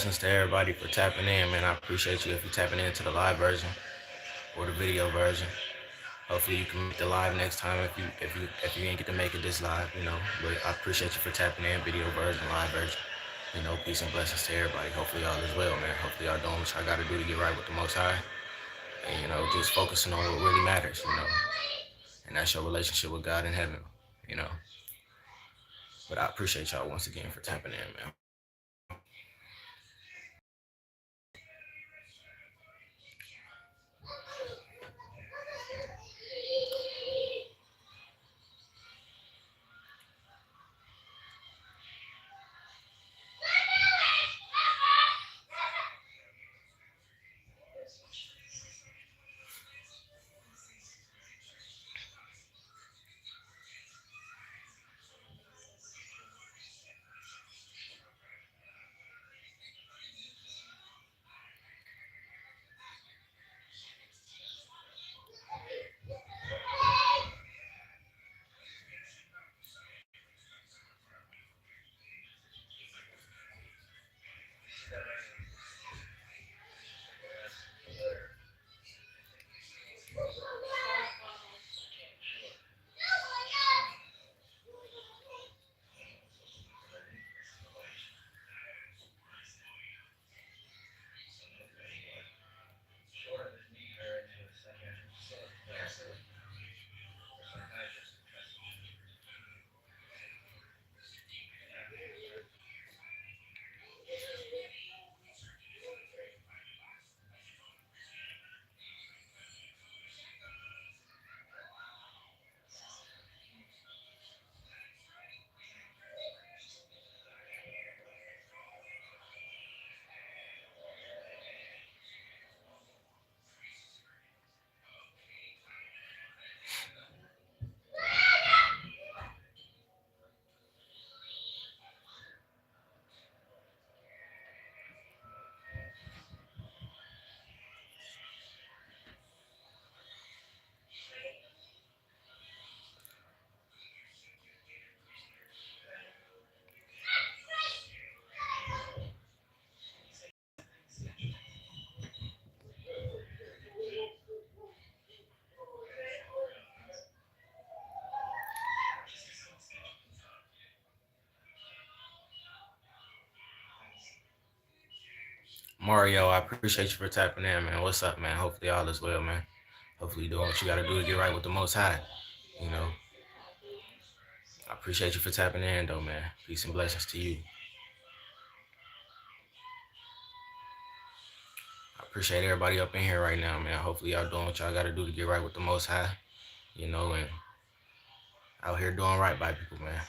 blessings to everybody for tapping in, man. I appreciate you if you're tapping into the live version or the video version. Hopefully you can make the live next time if you ain't get to make it this live, But I appreciate you for tapping in, video version, live version. Peace and blessings to everybody. Hopefully y'all is well, man. Hopefully y'all doing what y'all gotta do to get right with the Most High. And just focusing on what really matters. And that's your relationship with God in heaven. But I appreciate y'all once again for tapping in, man. Mario, I appreciate you for tapping in, man. What's up, man? Hopefully all is well, man. Hopefully you're doing what you gotta do to get right with the Most High. You know, I appreciate you for tapping in, though, man. Peace and blessings to you. I appreciate everybody up in here right now, man. Hopefully y'all doing what y'all gotta do to get right with the Most High. And out here doing right by people, man.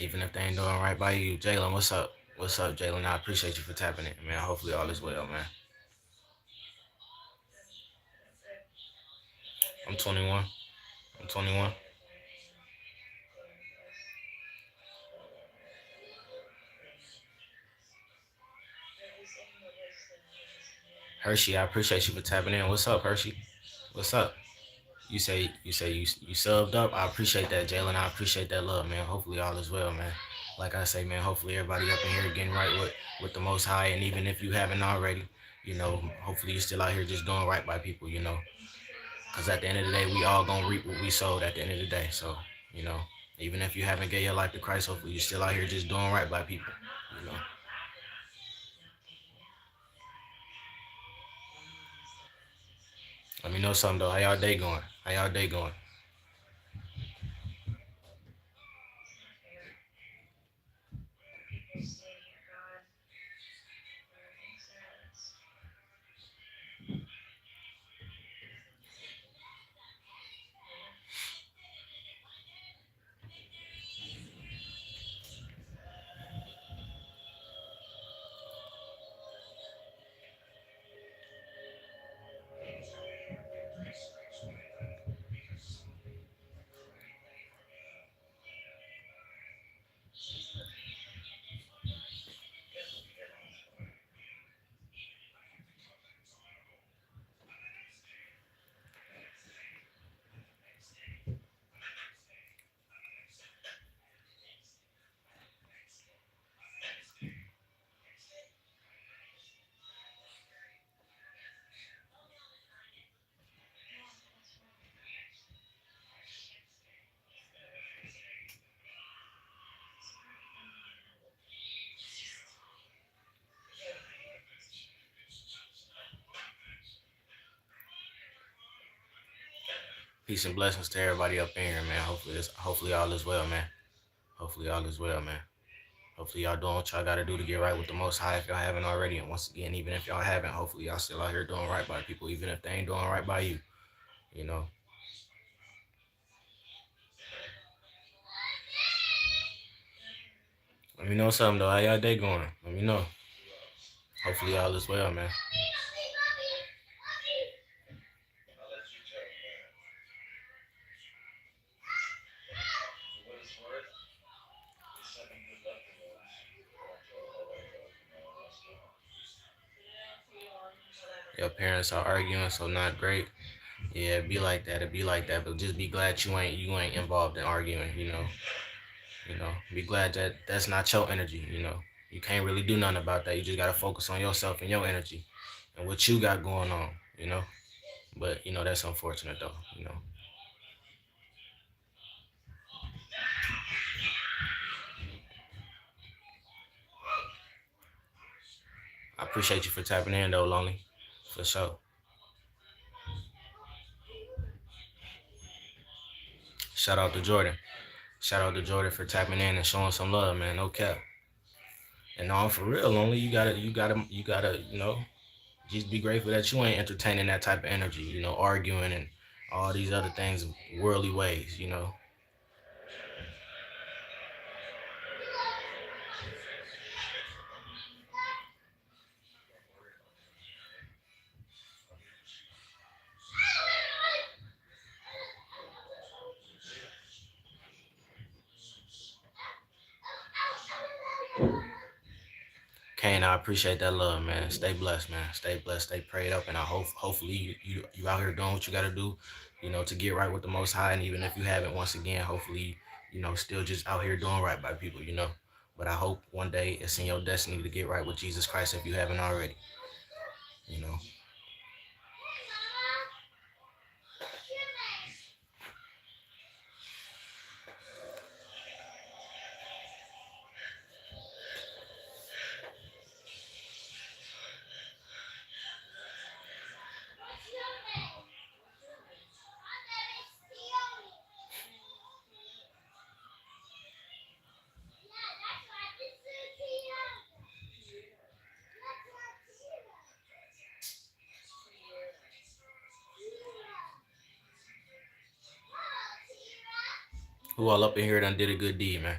Even if they ain't doing right by you. Jalen, what's up? What's up, Jalen? I appreciate you for tapping in, man. Hopefully all is well, man. I'm 21. I'm 21. Hershey, I appreciate you for tapping in. What's up, Hershey? What's up? You subbed up. I appreciate that, Jalen. I appreciate that love, man. Hopefully all is well, man. Like I say, man, hopefully everybody up in here getting right with the Most High. And even if you haven't already, hopefully you're still out here just doing right by people. Because at the end of the day, we all gonna reap what we sowed at the end of the day. So, you know, even if you haven't gave your life to Christ, hopefully you're still out here just doing right by people. Let me know something though. How y'all day going? How y'all day going? Peace and blessings to everybody up in here, man. Hopefully all is well, man. Hopefully all is well, man. Hopefully y'all doing what y'all gotta do to get right with the Most High if y'all haven't already. And once again, even if y'all haven't, hopefully y'all still out here doing right by people, even if they ain't doing right by you. You know. Let me know something though. How y'all day going? Let me know. Hopefully all is well, man. Your parents are arguing, so not great. Yeah, it be like that. It be like that. But just be glad you ain't involved in arguing. Be glad that that's not your energy. You can't really do nothing about that. You just gotta focus on yourself and your energy and what you got going on. But that's unfortunate though. I appreciate you for tapping in though, Lonely, for sure. Shout out to Jordan. Shout out to Jordan for tapping in and showing some love, man. No cap. And no, for real, Lonely, you gotta, just be grateful that you ain't entertaining that type of energy, arguing and all these other things, worldly ways. Kane, I appreciate that love, man. Stay blessed, man. Stay blessed, stay prayed up, and hopefully you out here doing what you gotta do, to get right with the Most High. And even if you haven't, once again, hopefully, still just out here doing right by people. But I hope one day it's in your destiny to get right with Jesus Christ if you haven't already. You know. Who all up in here done did a good deed, man?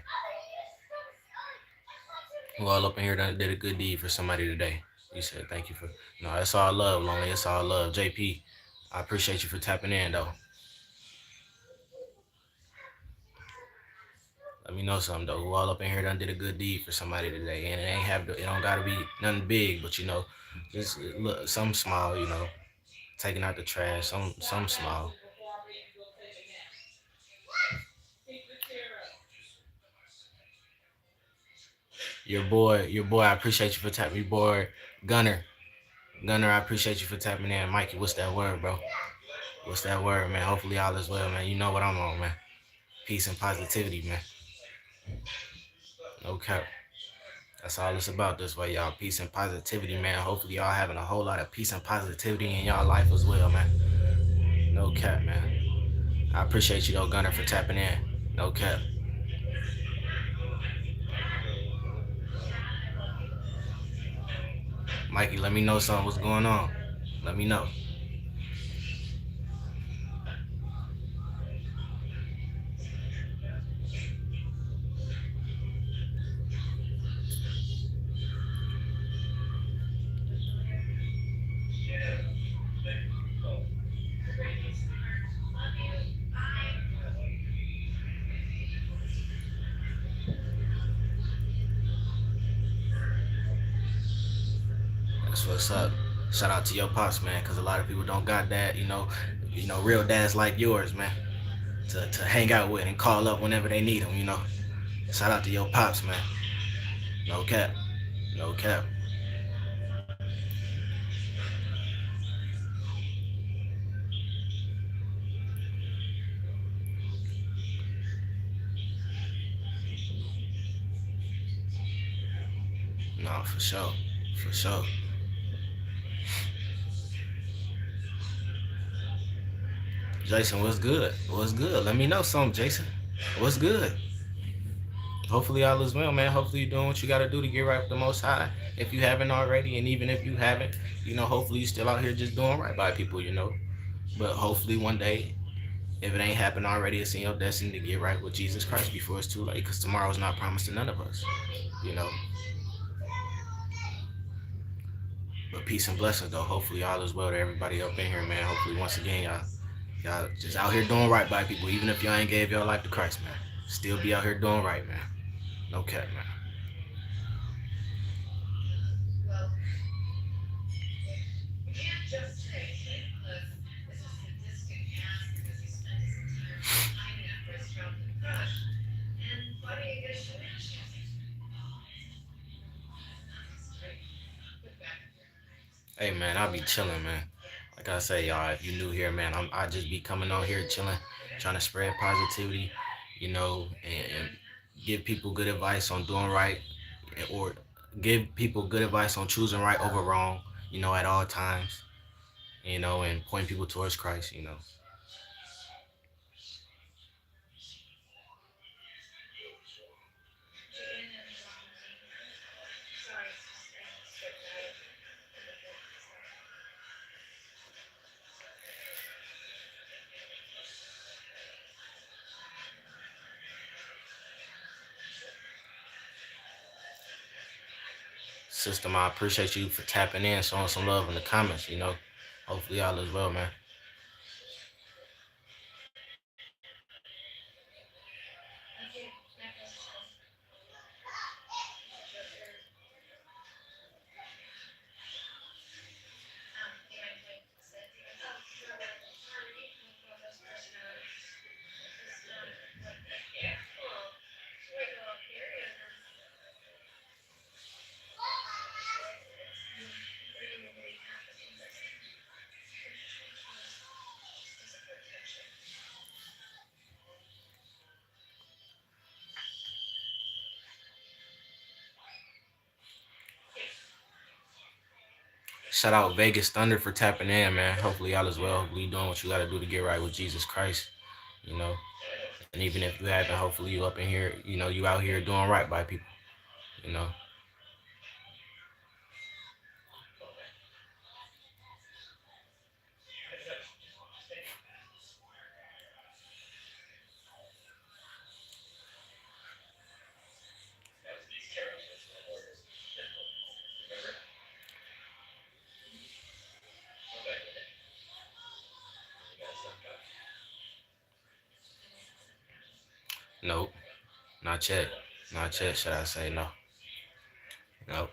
Who all up in here done did a good deed for somebody today? You said thank you for. No, it's all love, Lonely. It's all love. JP, I appreciate you for tapping in, though. Let me know something, though. Who all up in here done did a good deed for somebody today? And it don't gotta be nothing big, but just look, some small, taking out the trash, some small. Your boy, I appreciate you for tapping. Your boy, Gunner, I appreciate you for tapping in. Mikey, what's that word, bro? What's that word, man? Hopefully all is well, man. You know what I'm on, man. Peace and positivity, man. No cap. That's all it's about this way, y'all. Peace and positivity, man. Hopefully y'all having a whole lot of peace and positivity in y'all life as well, man. No cap, man. I appreciate you though, Gunner, for tapping in. No cap. Mikey, let me know something. What's going on? Let me know. That's what's up. Shout out to your pops, man, because a lot of people don't got that, real dads like yours, man, to hang out with and call up whenever they need them. Shout out to your pops, man. No cap. No cap. No, for sure. For sure. Jason, what's good? What's good? Let me know something, Jason. What's good? Hopefully all is well, man. Hopefully you're doing what you got to do to get right with the Most High. If you haven't already, and even if you haven't, hopefully you're still out here just doing right by people. But hopefully one day, if it ain't happened already, it's in your destiny to get right with Jesus Christ before it's too late, because tomorrow's not promised to none of us. You know. But peace and blessings, though. Hopefully all is well to everybody up in here, man. Hopefully once again, y'all just out here doing right by people, even if y'all ain't gave your life to Christ, man. Still be out here doing right, man. No cap, man. Hey man, I'll be chilling, man. Like I say, y'all, if you new here, man, I just be coming on here chilling, trying to spread positivity, and give people good advice on doing right, or give people good advice on choosing right over wrong, at all times, and point people towards Christ. System, I appreciate you for tapping in, showing some love in the comments. Hopefully all is well, man. Shout out Vegas Thunder for tapping in, man. Hopefully y'all as well. Hopefully you doing what you gotta do to get right with Jesus Christ. You know. And even if you haven't, hopefully you up in here, you out here doing right by people, you know. Nope. Not yet. Not yet, should I say no. Nope.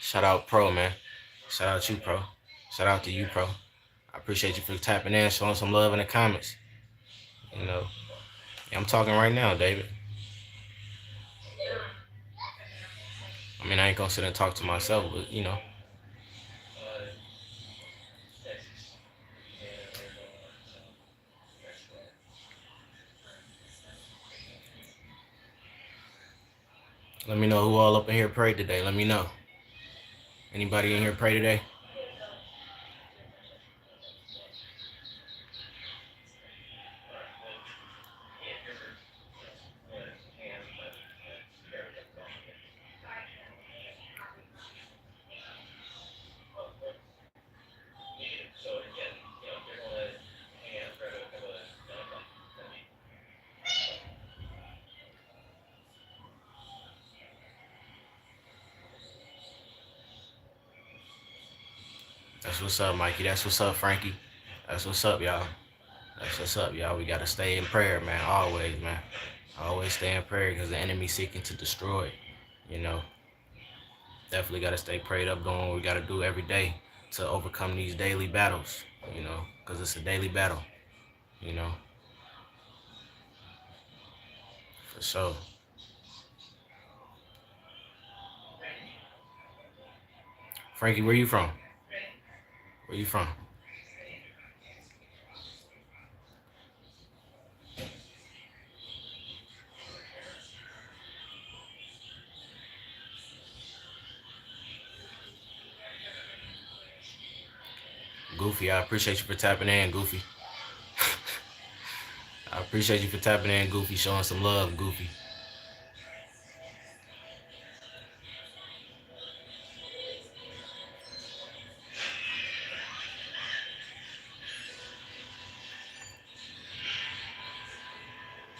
Shout out Pro, man. Shout out you, Pro. Shout out to you, Pro. I appreciate you for tapping in, showing some love in the comments. You know. Yeah, I'm talking right now, David. I mean, I ain't gonna sit and talk to myself, but. Let me know who all up in here prayed today. Let me know. Anybody in here pray today? That's what's up, Mikey. That's what's up, Frankie. That's what's up, y'all. That's what's up, y'all. We gotta stay in prayer, man. Always, man. Always stay in prayer because the enemy's seeking to destroy. You know, definitely gotta stay prayed up, doing what we gotta do every day to overcome these daily battles, because it's a daily battle, you know, for sure. Frankie, where you from? Where you from? Goofy, I appreciate you for tapping in, Goofy. I appreciate you for tapping in, Goofy, showing some love, Goofy.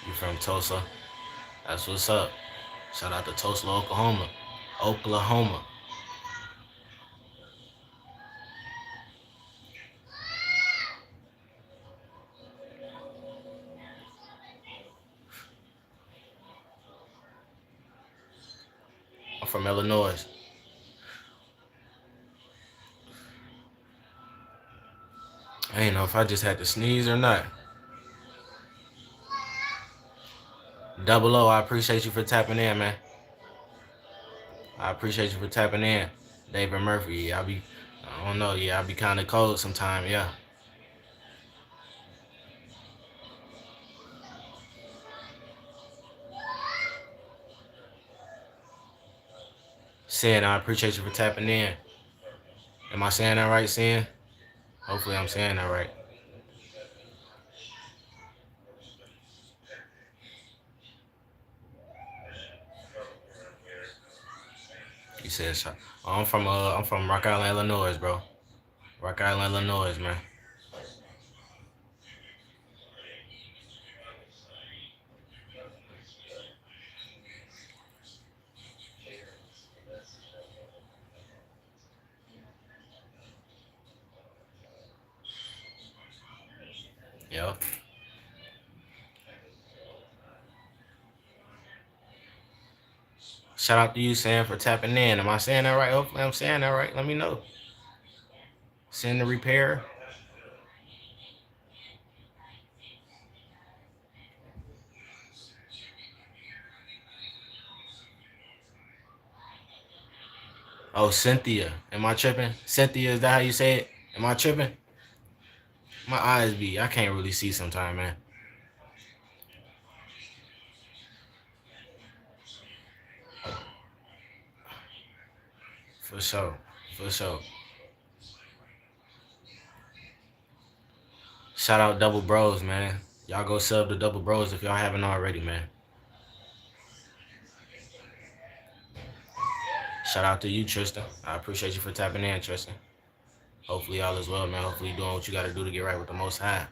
You from Tulsa? That's what's up. Shout out to Tulsa, Oklahoma. Oklahoma. I'm from Illinois. I ain't know if I just had to sneeze or not. Double O, I appreciate you for tapping in, man. I appreciate you for tapping in. David Murphy, yeah, I don't know, yeah, I be kind of cold sometimes, yeah. Sin, I appreciate you for tapping in. Am I saying that right, Sin? Hopefully I'm saying that right. You said, oh, I'm from Rock Island, Illinois, bro. Rock Island, Illinois, man. Yep. Shout out to you, Sam, for tapping in. Am I saying that right? Hopefully I'm saying that right. Let me know. Send the repair. Oh, Cynthia. Am I tripping? Cynthia, is that how you say it? Am I tripping? My eyes I can't really see sometimes, man. For sure. For sure. Shout out Double Bros, man. Y'all go sub to Double Bros if y'all haven't already, man. Shout out to you, Tristan. I appreciate you for tapping in, Tristan. Hopefully y'all as well, man. Hopefully you're doing what you got to do to get right with the Most High.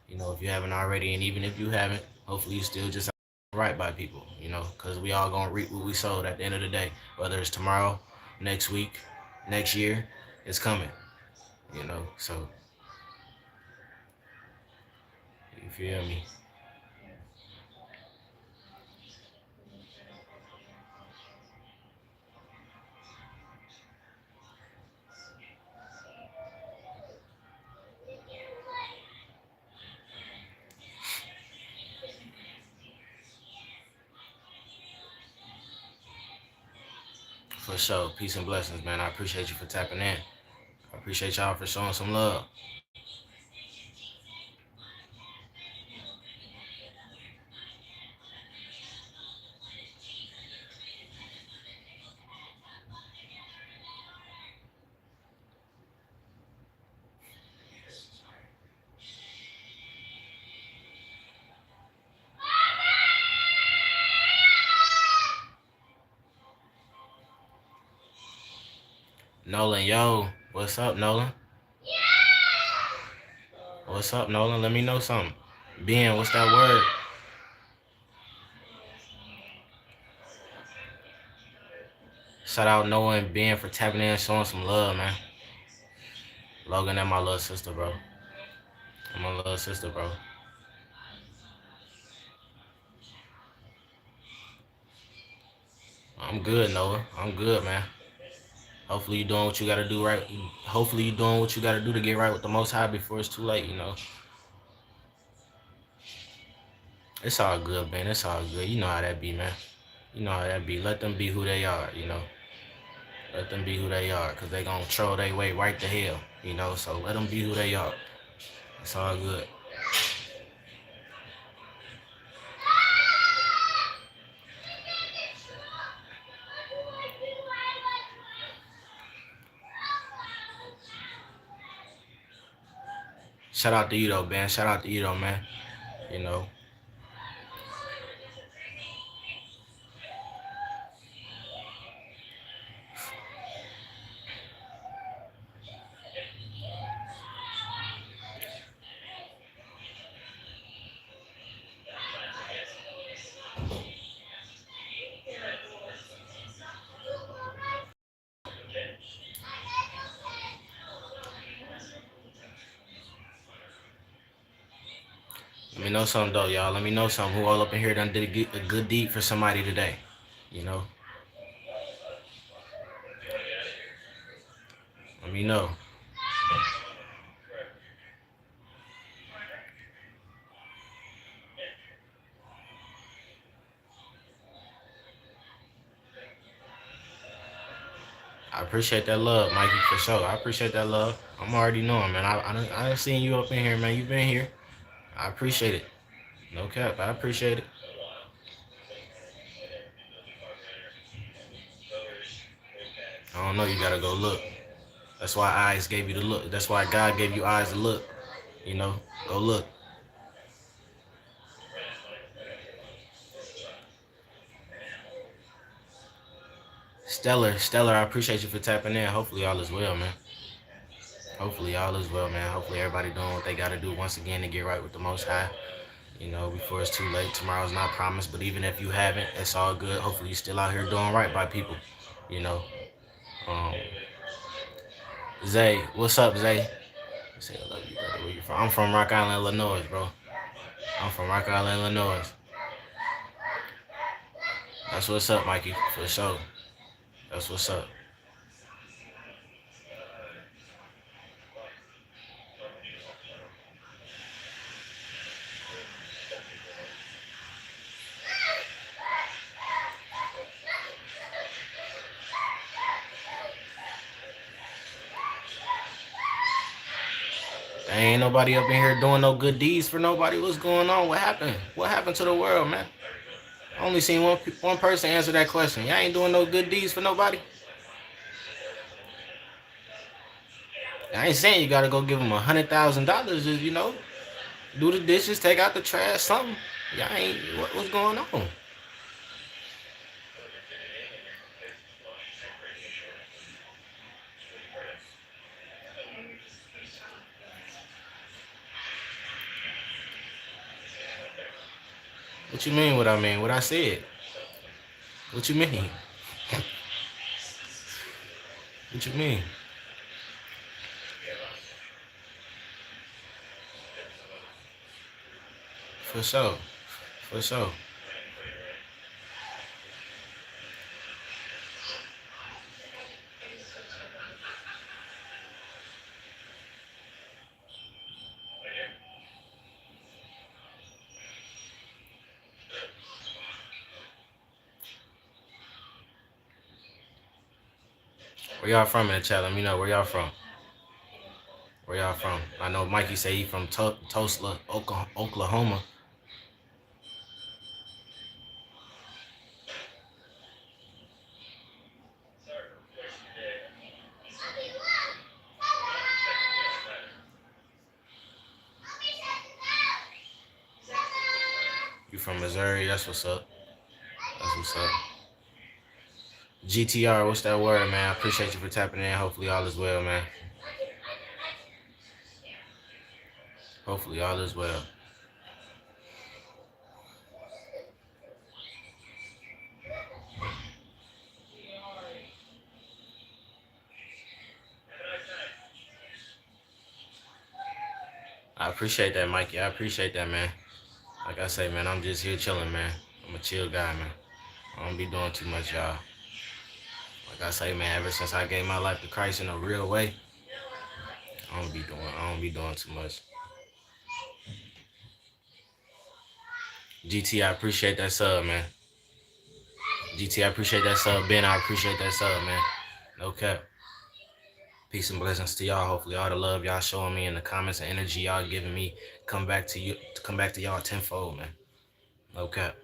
If you haven't already, and even if you haven't, hopefully you still just right by people, because we all going to reap what we sowed at the end of the day. Whether it's tomorrow, next week, next year, it's coming, so you feel me? For sure. Peace and blessings, man. I appreciate you for tapping in. I appreciate y'all for showing some love. Nolan, yo, what's up, Nolan? What's up, Nolan? Let me know something. Ben, what's that word? Shout out Noah and Ben for tapping in, showing some love, man. Logan, and my little sister, bro. And my little sister, bro. I'm good, Noah. I'm good, man. Hopefully you doing what you gotta do right. Hopefully you doing what you gotta do to get right with the Most High before it's too late. You know, it's all good, man. It's all good. You know how that be, man. You know how that be. Let them be who they are. You know, let them be who they are, cause they gonna troll their way right to hell. You know, so let them be who they are. It's all good. Shout out to you though, man. Shout out to you though, man. You know. Let me know something though, y'all. Let me know something. Who all up in here done did a good deed for somebody today? You know. Let me know. I appreciate that love, Mikey, for sure. I appreciate that love. I'm already knowing, man. I done seen you up in here, man. You been here. I appreciate it. No cap. I appreciate it. I don't know. You gotta go look. That's why eyes gave you the look. That's why God gave you eyes to look. You know, go look. Stellar, I appreciate you for tapping in. Hopefully all is well, man. Hopefully all is well, man. Hopefully everybody doing what they gotta do once again to get right with the Most High. You know, before it's too late. Tomorrow's not promised, but even if you haven't, it's all good. Hopefully you're still out here doing right by people. You know. Um, Zay, what's up, Zay? Say I love you, brother. Where you from? I'm from Rock Island, Illinois, bro. I'm from Rock Island, Illinois. That's what's up, Mikey, for sure. That's what's up. There ain't nobody up in here doing no good deeds for nobody. What's going on? What happened? What happened to the world, man? I only seen one person answer that question. Y'all ain't doing no good deeds for nobody. I ain't saying you gotta go give them $100,000. Just do the dishes, take out the trash, something. Y'all ain't. What's going on? What you mean? What I mean? What I said? What you mean? What you mean? For sure. For sure. Where y'all from in the chat? Let me know where y'all from. Where y'all from? I know Mikey say he from Tulsa, Oklahoma. You from Missouri? That's what's up. That's what's up. GTR, what's that word, man? I appreciate you for tapping in. Hopefully all is well, man. Hopefully all is well. I appreciate that, Mikey. I appreciate that, man. Like I say, man, I'm just here chilling, man. I'm a chill guy, man. I don't be doing too much, y'all. Like I say, man, ever since I gave my life to Christ in a real way, I don't be doing too much. GT, I appreciate that sub, man. GT, I appreciate that sub. Ben, I appreciate that sub, man. No cap. Peace and blessings to y'all. Hopefully, all the love y'all showing me in the comments and energy y'all giving me come back to you, come back to y'all tenfold, man. No cap.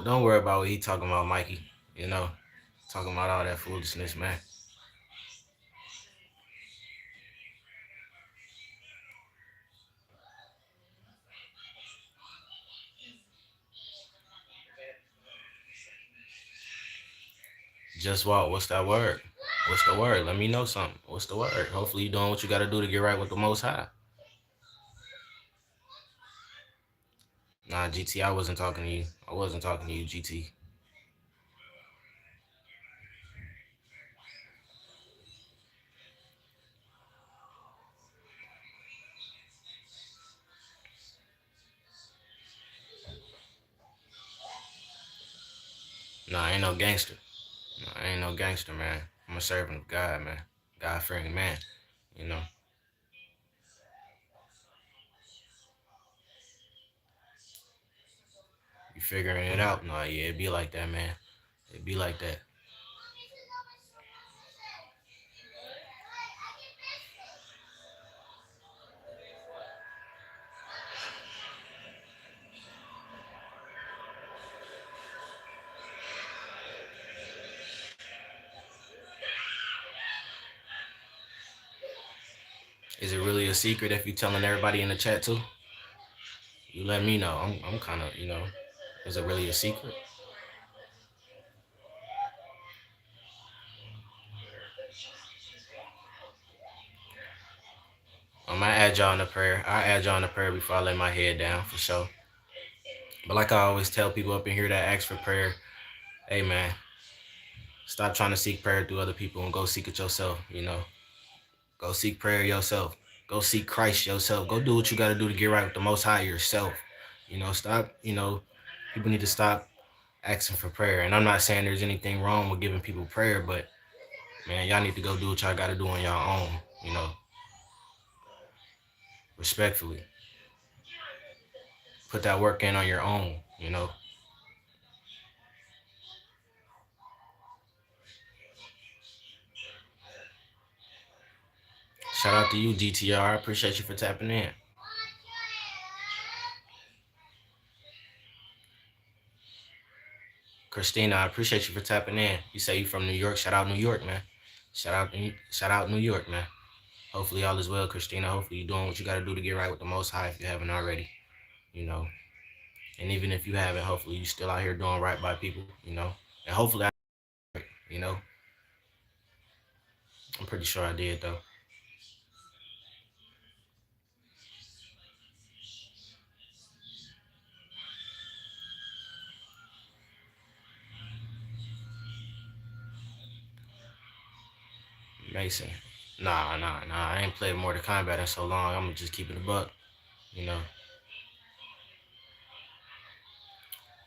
Don't worry about what he talking about, Mikey. You know, talking about all that foolishness, man. Just walk. What's that word? What's the word? Let me know something. What's the word? Hopefully you doing what you got to do to get right with the Most High. Nah, GT, I wasn't talking to you. I wasn't talking to you, GT. Nah, I ain't no gangster. Nah, I ain't no gangster, man. I'm a servant of God, man. God-fearing man. You know. You figuring it out? Nah, yeah, it be like that, man. It be like that. Is it really a secret if you telling everybody in the chat too? You let me know. I'm kind of, is it really a secret? I add y'all in the prayer. I add y'all in the prayer before I lay my head down for sure. But like I always tell people up in here that ask for prayer, hey man, stop trying to seek prayer through other people and go seek it yourself. Go seek prayer yourself. Go seek Christ yourself. Go do what you got to do to get right with the Most High yourself. Stop. People need to stop asking for prayer. And I'm not saying there's anything wrong with giving people prayer, but man, y'all need to go do what y'all got to do on your own. You know, respectfully. Put that work in on your own. Shout out to you, GTR. I appreciate you for tapping in. Christina, I appreciate you for tapping in. You say you from New York. Shout out New York, man. Shout out New York, man. Hopefully all is well, Christina. Hopefully you're doing what you got to do to get right with the Most High if you haven't already. You know, and even if you haven't, hopefully you still out here doing right by people. And hopefully, you know, I'm pretty sure I did though. Mason. Nah. I ain't played Mortal Kombat in so long. I'm gonna just keep it a buck. You know.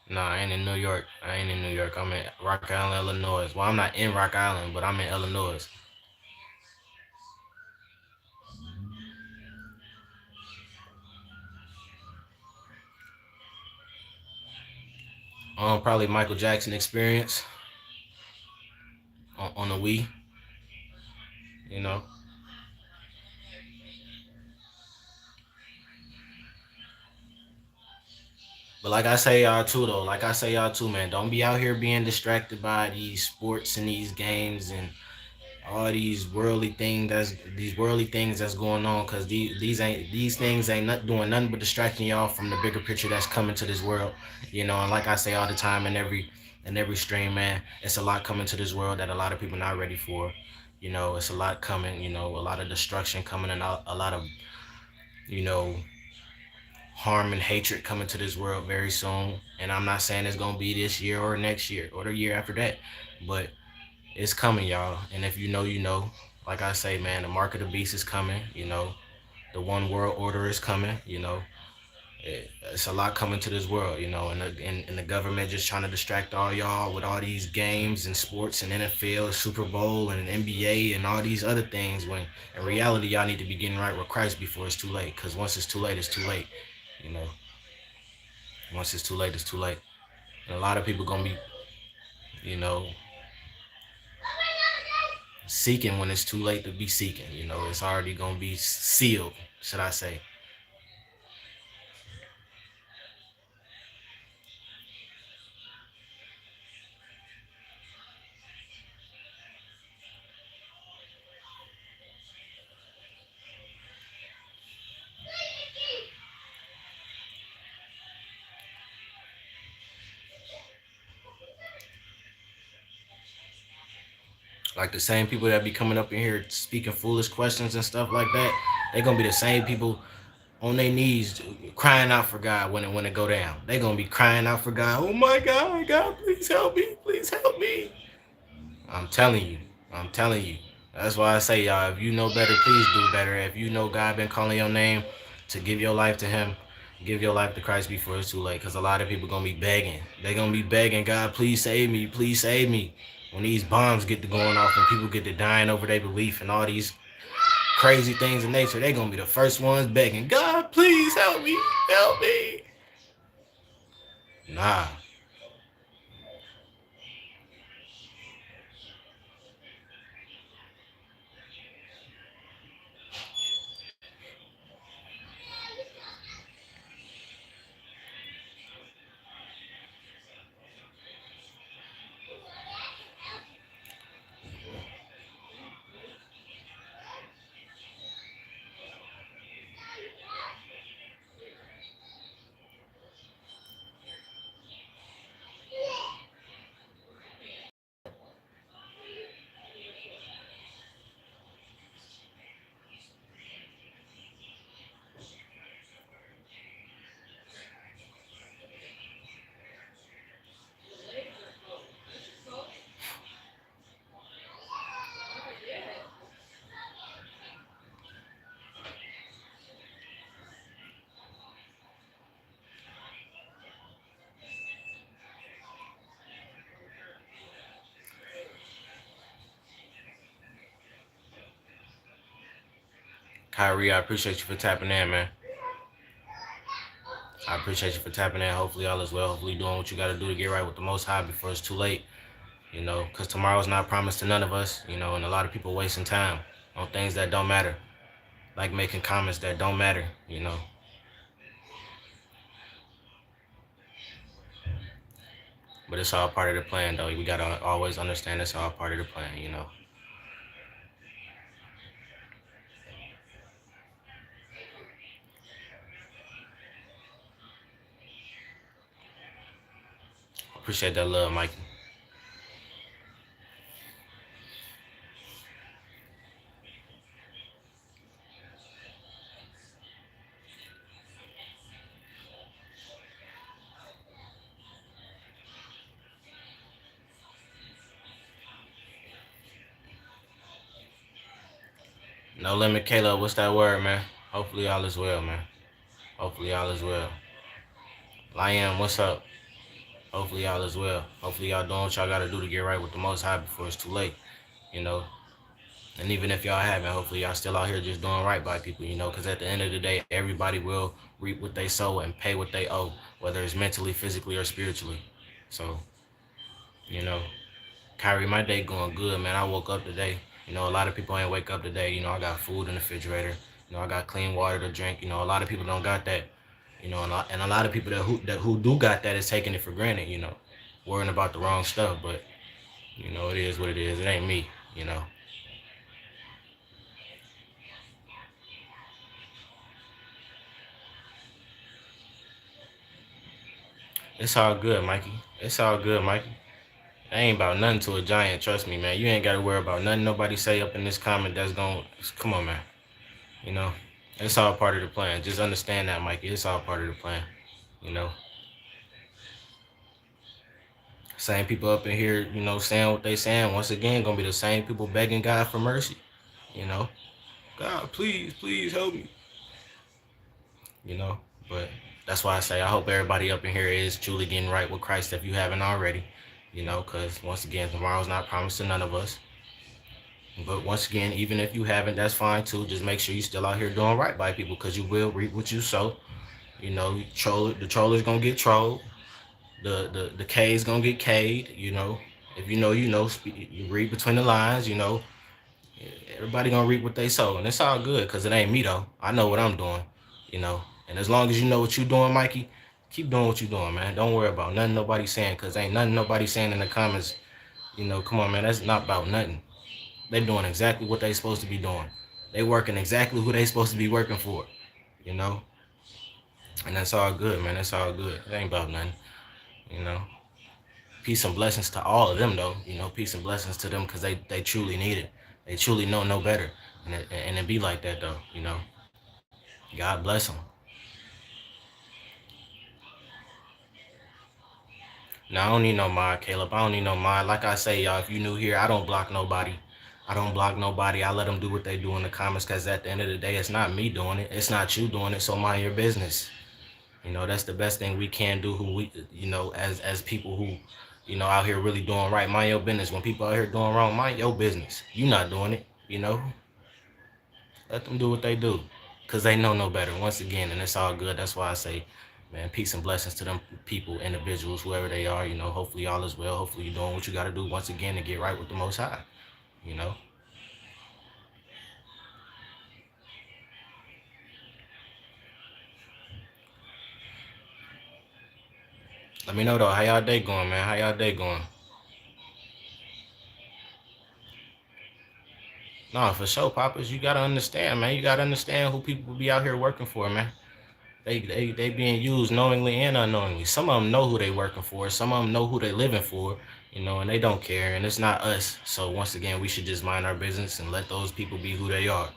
Nah, I ain't in New York. I ain't in New York. I'm in Rock Island, Illinois. Well, I'm not in Rock Island, but I'm in Illinois. Probably Michael Jackson Experience on the Wii. You know. But like I say y'all too though, like I say y'all too, man, don't be out here being distracted by these sports and these games and all these worldly things that's going on, because these things ain't not doing nothing but distracting y'all from the bigger picture that's coming to this world. And like I say all the time in every stream, man, it's a lot coming to this world that a lot of people not ready for. It's a lot coming, a lot of destruction coming, and a lot of you know harm and hatred coming to this world very soon. And I'm not saying it's gonna be this year or next year or the year after that, but it's coming, y'all. And if you know, you know. Like I say, man, the mark of the beast is coming. The one world order is coming. It's a lot coming to this world. And the government just trying to distract all y'all with all these games and sports and NFL, Super Bowl and NBA and all these other things. When in reality, y'all need to be getting right with Christ before it's too late. Cause once it's too late, it's too late. You know, once it's too late, it's too late. And a lot of people gonna be, you know, seeking when it's too late to be seeking. It's already gonna be sealed, should I say? Like the same people that be coming up in here speaking foolish questions and stuff like that, they gonna be the same people on their knees crying out for God when it go down. They gonna be crying out for God. Oh my God, God, please help me, please help me. I'm telling you. I'm telling you. That's why I say, y'all, if you know better, please do better. If you know God been calling your name to give your life to him, give your life to Christ before it's too late. Because a lot of people going to be begging. They going to be begging, God, please save me. Please save me. When these bombs get to going off and people get to dying over their belief and all these crazy things in nature, they going to be the first ones begging, God, please help me. Help me. Nah. Kyrie, I appreciate you for tapping in, man. I appreciate you for tapping in. Hopefully all is well. Hopefully you're doing what you got to do to get right with the Most High before it's too late. Because tomorrow's not promised to none of us. And a lot of people wasting time on things that don't matter, like making comments that don't matter. But it's all part of the plan, though. We gotta always understand it's all part of the plan. Appreciate that love, Mikey. No limit, Caleb. What's that word, man? Hopefully all is well, man. Hopefully all is well. Liam, what's up? Hopefully all is well. Hopefully y'all doing what y'all gotta do to get right with the Most High before it's too late. You know. And even if y'all haven't, hopefully y'all still out here just doing right by people. Because at the end of the day, everybody will reap what they sow and pay what they owe, whether it's mentally, physically, or spiritually. So, you know, Kyrie, my day going good, man. I woke up today. A lot of people ain't wake up today. I got food in the refrigerator. I got clean water to drink. A lot of people don't got that. And a lot of people that who do got that is taking it for granted. Worrying about the wrong stuff. But it is what it is. It ain't me. It's all good, Mikey. It's all good, Mikey. I ain't about nothing to a giant. Trust me, man. You ain't gotta worry about nothing nobody say up in this comment that's going. Come on, man. You know, it's all part of the plan. Just understand that, Mikey. It's all part of the plan. You know, same people up in here, saying what they saying. Once again, gonna be the same people begging God for mercy. You know, God, please, please help me. You know, but that's why I say I hope everybody up in here is truly getting right with Christ if you haven't already. Because once again, tomorrow's not promised to none of us. But once again, even if you haven't, that's fine too. Just make sure you still out here doing right by people, because you will reap what you sow. The troller's gonna get trolled. The K's gonna get K'd. If you know, you read between the lines. Everybody gonna reap what they sow, and it's all good, cause it ain't me though. I know what I'm doing. You know, and as long as you know what you're doing, Mikey, keep doing what you're doing, man. Don't worry about nothing nobody saying, cause ain't nothing nobody saying in the comments. Come on, man. That's not about nothing. They doing exactly what they supposed to be doing. They working exactly who they supposed to be working for. You know, and that's all good, man. That's all good. It ain't about nothing. You know. Peace and blessings to all of them, though. Peace and blessings to them, because they truly need it. They truly know no better, and it be like that though. God bless them. Now I don't need no mod, Caleb. I don't need no mod. Like I say, y'all, if you new here, I don't block nobody. I don't block nobody. I let them do what they do in the comments, because at the end of the day, it's not me doing it. It's not you doing it. So mind your business. That's the best thing we can do. As people who, out here really doing right, mind your business. When people out here doing wrong, mind your business. You not doing it. Let them do what they do, because they know no better. Once again, and it's all good. That's why I say, man, peace and blessings to them people, individuals, whoever they are. Hopefully all is well. Hopefully you're doing what you got to do once again to get right with the Most High. You know. Let me know though. How y'all day going, man? How y'all day going? No, for sure, Poppers. You gotta understand, man. You gotta understand who people be out here working for, man. They being used knowingly and unknowingly. Some of them know who they working for. Some of them know who they living for. And they don't care. And it's not us. So once again, we should just mind our business and let those people be who they are.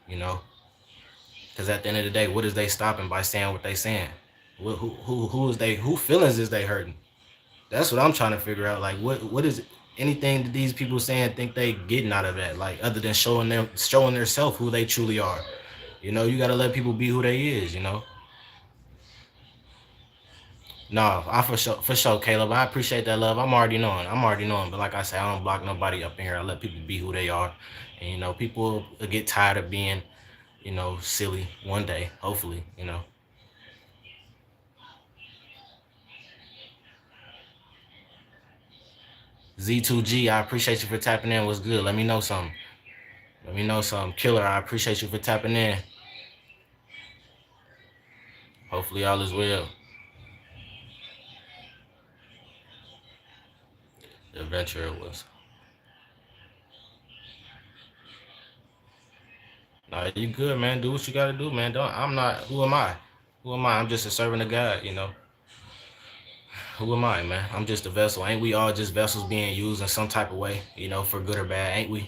Because at the end of the day, what is they stopping by saying what they saying? Who feelings is they hurting? That's what I'm trying to figure out. Like, what is anything that these people saying think they getting out of that? Like, other than showing themselves who they truly are. You gotta let people be who they is. No, I for sure, Caleb. I appreciate that love. I'm already knowing. But like I said, I don't block nobody up in here. I let people be who they are. And people will get tired of being, silly one day. Hopefully. Z2G, I appreciate you for tapping in. What's good? Let me know something. Killer, I appreciate you for tapping in. Hopefully all is well. The adventure was. Nah, you good, man. Do what you gotta do, man. I'm not. Who am I? Who am I? I'm just a servant of God. Who am I, man? I'm just a vessel. Ain't we all just vessels being used in some type of way, for good or bad? Ain't we?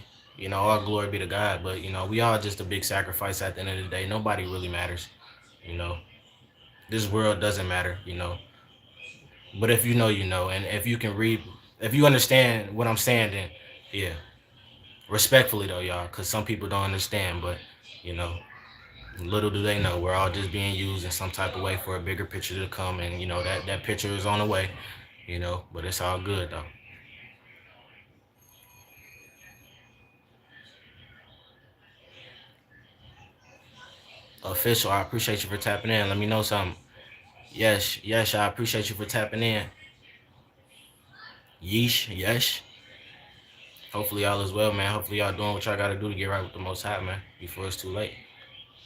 All glory be to God. But we all just a big sacrifice at the end of the day. Nobody really matters. You know, this world doesn't matter. But if you know, and if you can read, if you understand what I'm saying, then yeah. Respectfully though, y'all, because some people don't understand, but you know, little do they know we're all just being used in some type of way for a bigger picture to come, and that picture is on the way, but it's all good though. Official, I appreciate you for tapping in. Let me know something. Yes, I appreciate you for tapping in. Yeesh, yes. Hopefully y'all is well, man. Hopefully y'all doing what y'all gotta do to get right with the Most High, man, before it's too late.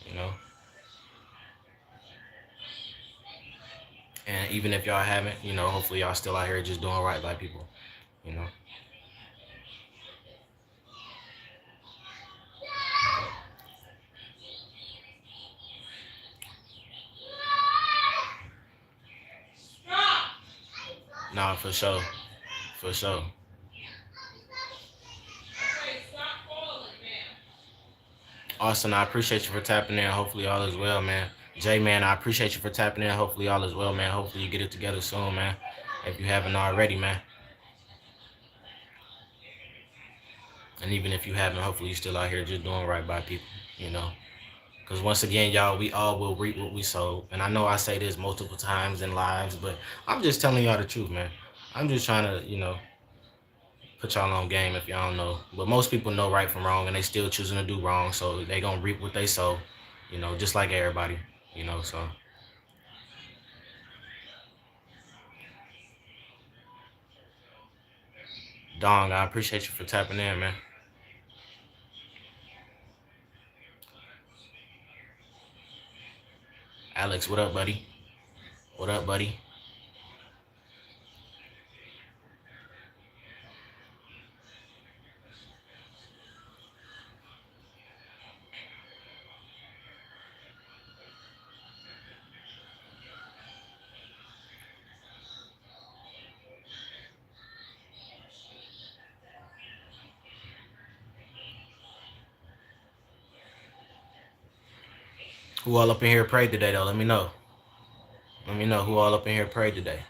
You know. And even if y'all haven't, hopefully y'all still out here just doing right by people. You know. Nah, for sure. For sure. Austin, I appreciate you for tapping in. Hopefully all is well, man. Jay, man, I appreciate you for tapping in. Hopefully all is well, man. Hopefully you get it together soon, man. If you haven't already, man. And even if you haven't, hopefully you're still out here just doing right by people, you know. Because once again, y'all, we all will reap what we sow. And I know I say this multiple times in lives, but I'm just telling y'all the truth, man. I'm just trying to, put y'all on game if y'all don't know. But most people know right from wrong, and they still choosing to do wrong. So they going to reap what they sow, just like everybody, so. Dong, I appreciate you for tapping in, man. Alex, what up, buddy? What up, buddy? Who all up in here prayed today, though? Let me know. Let me know who all up in here prayed today.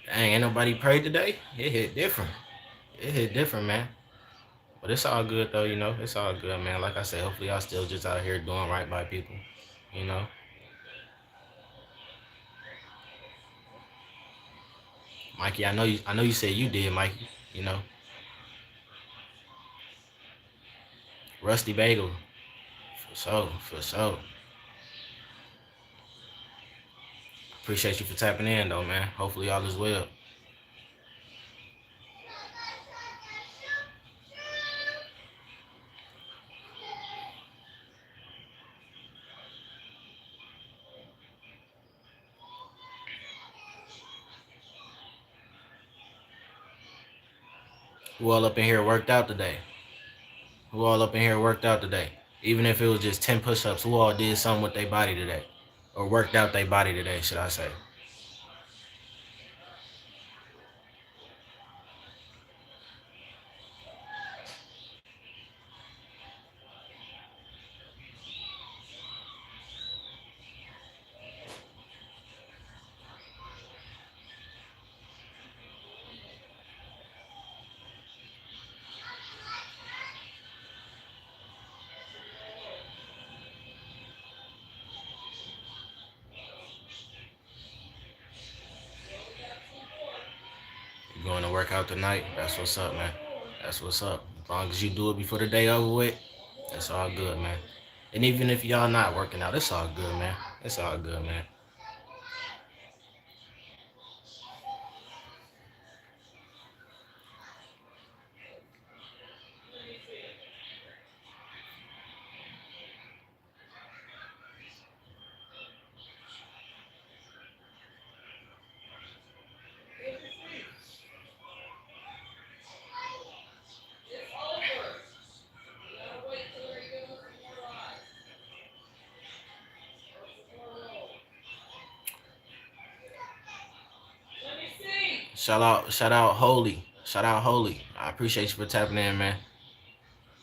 Dang, ain't nobody prayed today? It hit different. It hit different, man. But it's all good, though, It's all good, man. Like I said, hopefully y'all still just out here doing right by people, you know? Mikey, I know you said you did, Mikey, you know? Rusty Bagel, for sure, for sure. Appreciate you for tapping in, though, man. Hopefully all is well. Who all up in here worked out today? Who all up in here worked out today? Even if it was just 10 push-ups, who all did something with their body today? Or worked out their body today, should I say. You going to work out tonight? That's what's up, man. That's what's up. As long as you do it before the day over with, it's all good, man. And even if y'all not working out, it's all good, man. It's all good, man. Shout out, Holy. Shout out, Holy. I appreciate you for tapping in, man.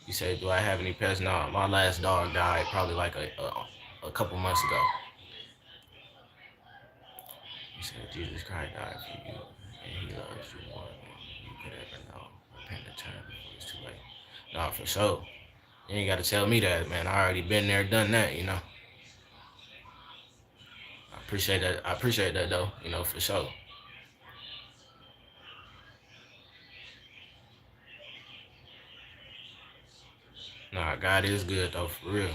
You said, do I have any pets? No, my last dog died probably like a couple months ago. He said Jesus Christ died for you, and He loves you more than you could ever know. Repent and turn before it's too late. Nah, for sure. You ain't got to tell me that, man. I already been there, done that. I appreciate that. I appreciate that though. For sure. Nah, God is good though, for real.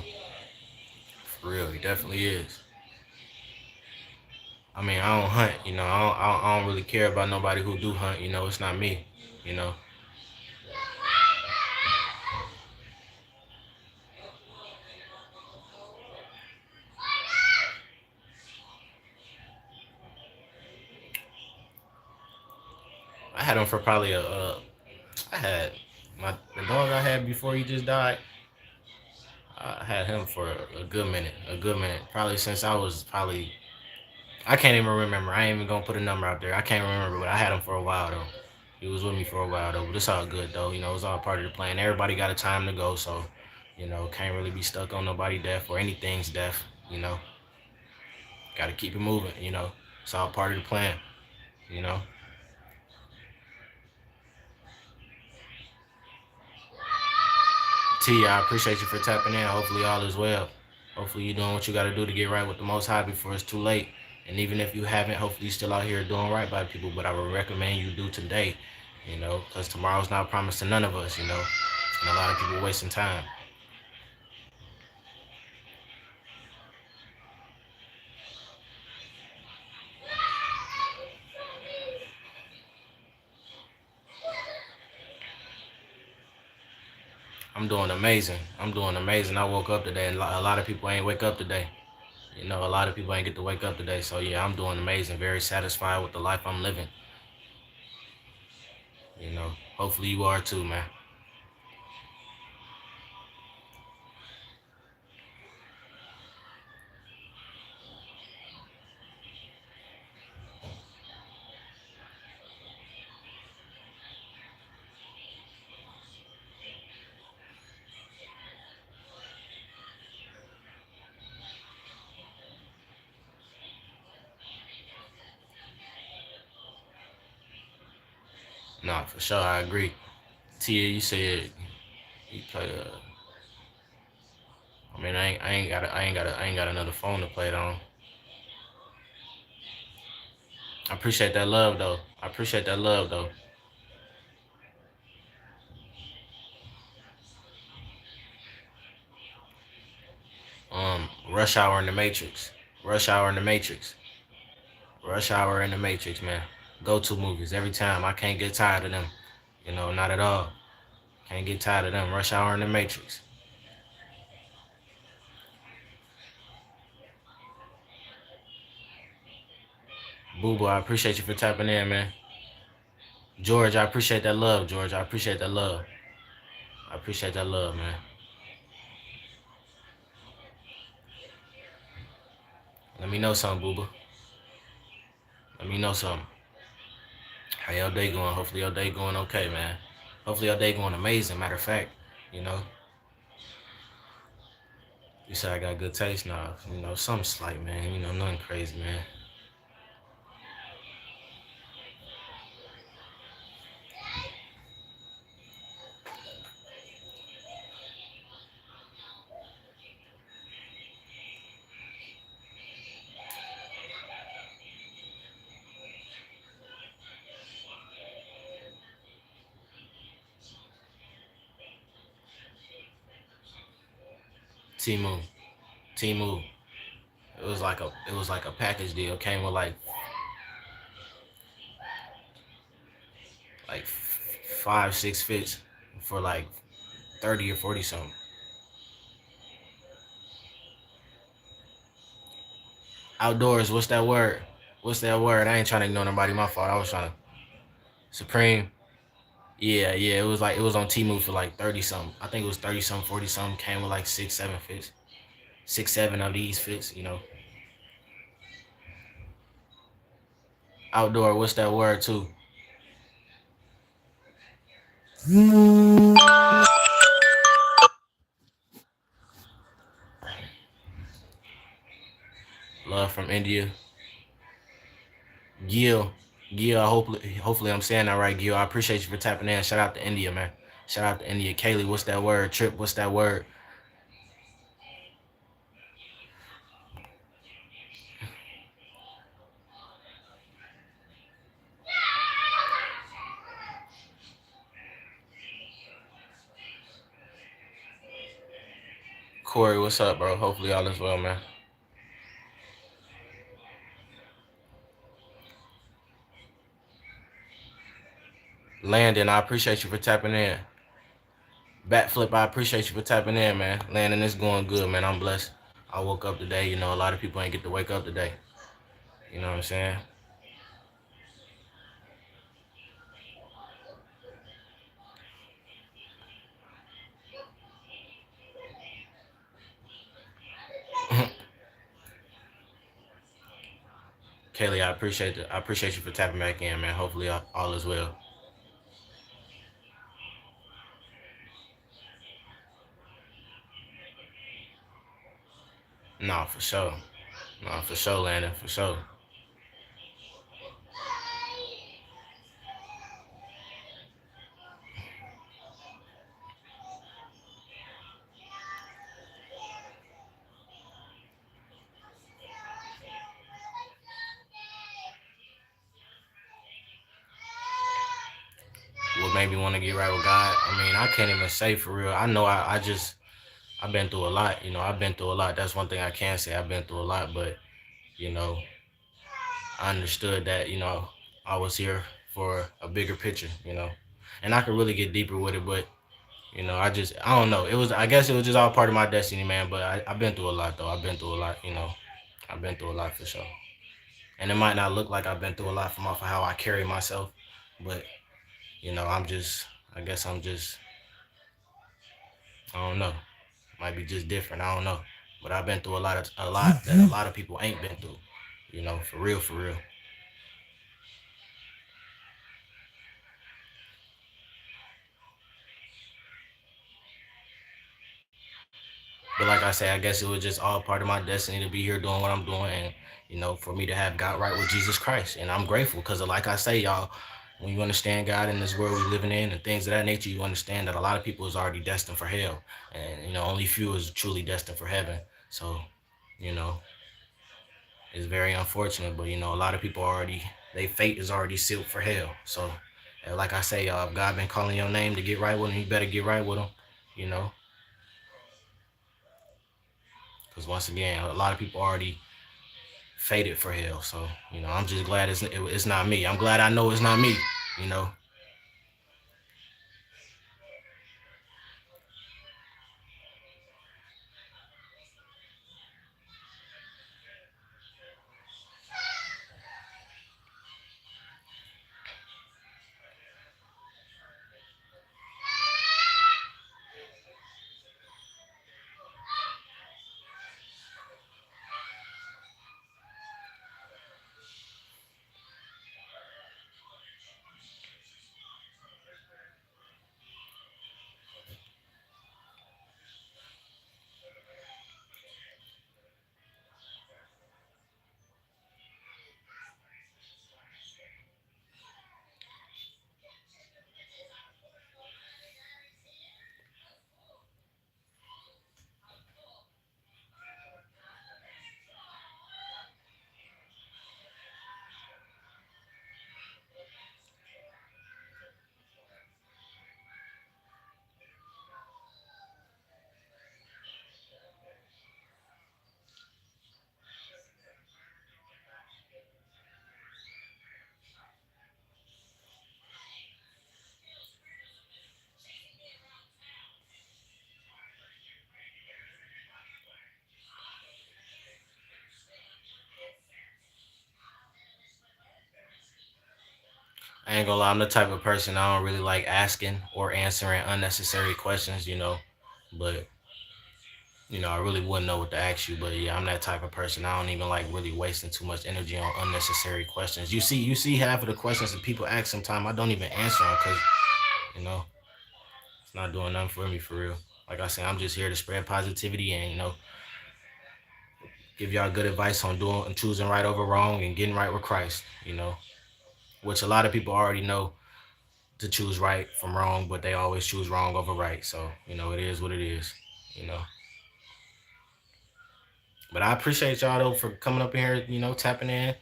For real, He definitely is. I mean, I don't hunt. I don't really care about nobody who do hunt. It's not me. You know. I had him for probably I had the dog I had before he just died. I had him for a good minute. A good minute. Probably since I was probably. I can't even remember. I ain't even gonna put a number out there. I can't remember, but I had him for a while though. He was with me for a while though. But it's all good though. It's all part of the plan. Everybody got a time to go, so can't really be stuck on nobody death or anything's death. Got to keep it moving. It's all part of the plan. You know. T, I appreciate you for tapping in. Hopefully all is well. Hopefully you're doing what you got to do to get right with the Most High before it's too late. And even if you haven't, hopefully you're still out here doing right by people. But I would recommend you do today, because tomorrow's not promised to none of us, and a lot of people wasting time. I'm doing amazing. I'm doing amazing. I woke up today, and a lot of people ain't wake up today. A lot of people ain't get to wake up today. So yeah, I'm doing amazing. Very satisfied with the life I'm living. Hopefully you are too, man. Nah, for sure, I agree. Tia, you said you play. I mean, I ain't got another phone to play it on. I appreciate that love though. I appreciate that love though. Rush Hour in the Matrix. Rush Hour in the Matrix. Rush Hour in the Matrix, man. Go-to movies every time. I can't get tired of them. Not at all. Can't get tired of them. Rush Hour in the Matrix. Boo Boo, I appreciate you for tapping in, man. George, I appreciate that love, George. I appreciate that love. I appreciate that love, man. Let me know something, Boo Boo. Let me know something. How your day going? Hopefully your day going okay, man. Hopefully your day going amazing. Matter of fact, you know, you said I got good taste now. Something slight, man. Nothing crazy, man. Timu, Timu. It was like a package deal. Came with like 5, 6 fits for like 30 or 40 something. Outdoors. What's that word? What's that word? I ain't trying to ignore nobody. My fault. I was trying to. Supreme. Yeah, yeah. It was on Timu for like 30 something. I think it was 30 something, 40 something. Came with like 6, 7 fits. 6, 7 of these fits. Outdoor. What's that word too? Love from India. Gil, Gil, hopefully I'm saying that right, Gil. I appreciate you for tapping in. Shout out to India, man. Shout out to India. Kaylee, what's that word? Trip, what's that word? Corey, what's up, bro? Hopefully all is well, man. Landon, I appreciate you for tapping in. Backflip, I appreciate you for tapping in, man. Landon, it's going good, man. I'm blessed. I woke up today. You know, a lot of people ain't get to wake up today. You know what I'm saying? Kaylee, I appreciate you for tapping back in, man. Hopefully all is well. No, for sure. No, for sure, Landon, for sure. What made me want to get right with God? I mean, I can't even say for real. I know I've been through a lot. You know, I've been through a lot. That's one thing I can say. I've been through a lot, but you know, I understood that, I was here for a bigger picture, and I could really get deeper with it, but I don't know. I guess it was just all part of my destiny, man. But I've been through a lot, though. I've been through a lot, I've been through a lot for sure. And it might not look like I've been through a lot from off of how I carry myself, but I guess I'm just, I don't know. Might be just different. I don't know. But I've been through a lot that a lot of people ain't been through, for real, for real. But like I say, I guess it was just all part of my destiny to be here doing what I'm doing, and for me to have got right with Jesus Christ, and I'm grateful because, like I say, y'all, when you understand God in this world we living in and things of that nature, you understand that a lot of people is already destined for hell, and only few is truly destined for heaven. So, you know, it's very unfortunate, but a lot of people already their fate is already sealed for hell. So, and like I say, y'all, if God been calling your name to get right with him, you better get right with him, you know, because once again, a lot of people already fated for hell. So, I'm just glad it's not me. I'm glad I know it's not me, you know. I ain't gonna lie, I'm the type of person I don't really like asking or answering unnecessary questions, but I really wouldn't know what to ask you. But yeah, I'm that type of person. I don't even like really wasting too much energy on unnecessary questions. You see half of the questions that people ask sometimes I don't even answer them because you know it's not doing nothing for me for real. Like I said, I'm just here to spread positivity and give y'all good advice on doing and choosing right over wrong and getting right with Christ. Which a lot of people already know to choose right from wrong, but they always choose wrong over right. So it is what it is. You know. But I appreciate y'all though for coming up in here, tapping in,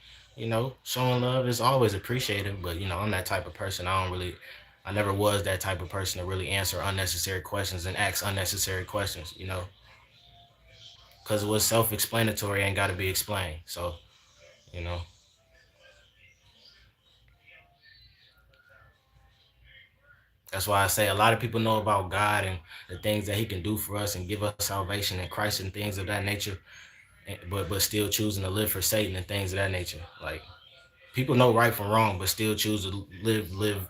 showing love is always appreciated. But I'm that type of person. I never was that type of person to really answer unnecessary questions and ask unnecessary questions. Because what's self-explanatory ain't got to be explained. So, you know, that's why I say a lot of people know about God and the things that He can do for us and give us salvation in Christ and things of that nature, but still choosing to live for Satan and things of that nature. Like people know right from wrong, but still choose to live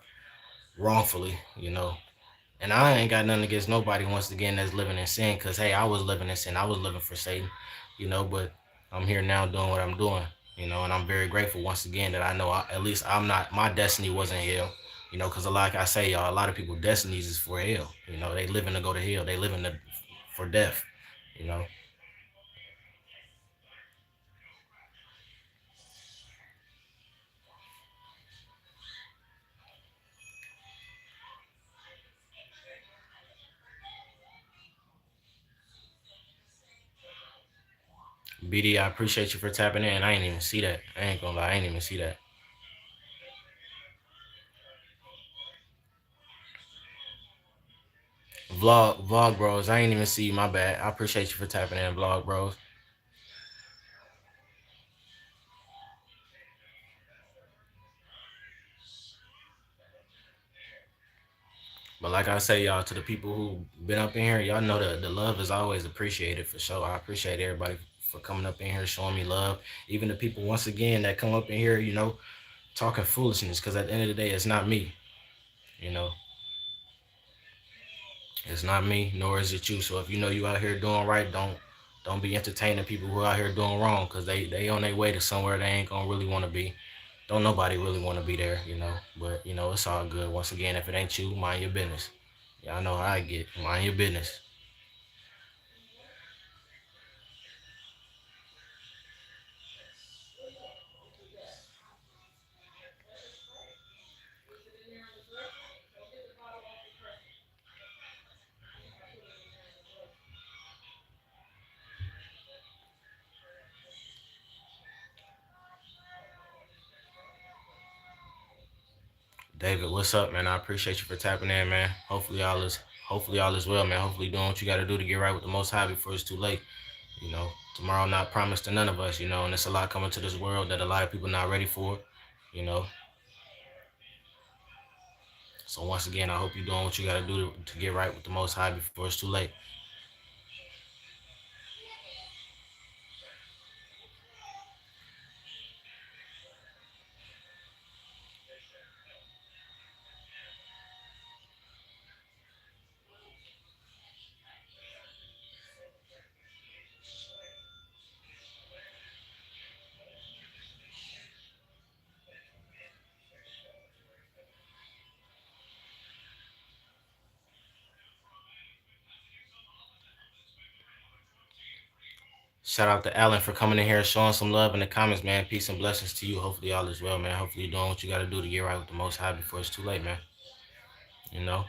wrongfully. And I ain't got nothing against nobody once again that's living in sin, because hey, I was living in sin. I was living for Satan, but I'm here now doing what I'm doing, and I'm very grateful once again that I know at least I'm not, my destiny wasn't hell, because like I say, y'all, a lot of people destinies is for hell. They living to go to hell. They living for death, you know. BD, I appreciate you for tapping in. I ain't even see that. I ain't gonna lie, I ain't even see that. Vlog bros, I ain't even see you. My bad. I appreciate you for tapping in, vlog bros. But like I say, y'all, to the people who been up in here, y'all know the love is always appreciated for sure. I appreciate everybody for coming up in here, showing me love. Even the people, once again, that come up in here, talking foolishness. Because at the end of the day, it's not me. You know, it's not me, nor is it you. So if you know you out here doing right, don't be entertaining people who out here doing wrong. Because they on their way to somewhere they ain't gonna really want to be. Don't nobody really want to be there. But it's all good. Once again, if it ain't you, mind your business. Y'all know how I get. Mind your business. David, what's up, man? I appreciate you for tapping in, man. Hopefully all is well, man. Hopefully doing what you gotta do to get right with the most high before it's too late. Tomorrow not promised to none of us, and it's a lot coming to this world that a lot of people not ready for, you know. So once again, I hope you're doing what you gotta do to get right with the most high before it's too late. Shout out to Alan for coming in here, showing some love in the comments, man. Peace and blessings to you. Hopefully all is well, man. Hopefully you're doing what you gotta do to get right with the most high before it's too late, man. You know.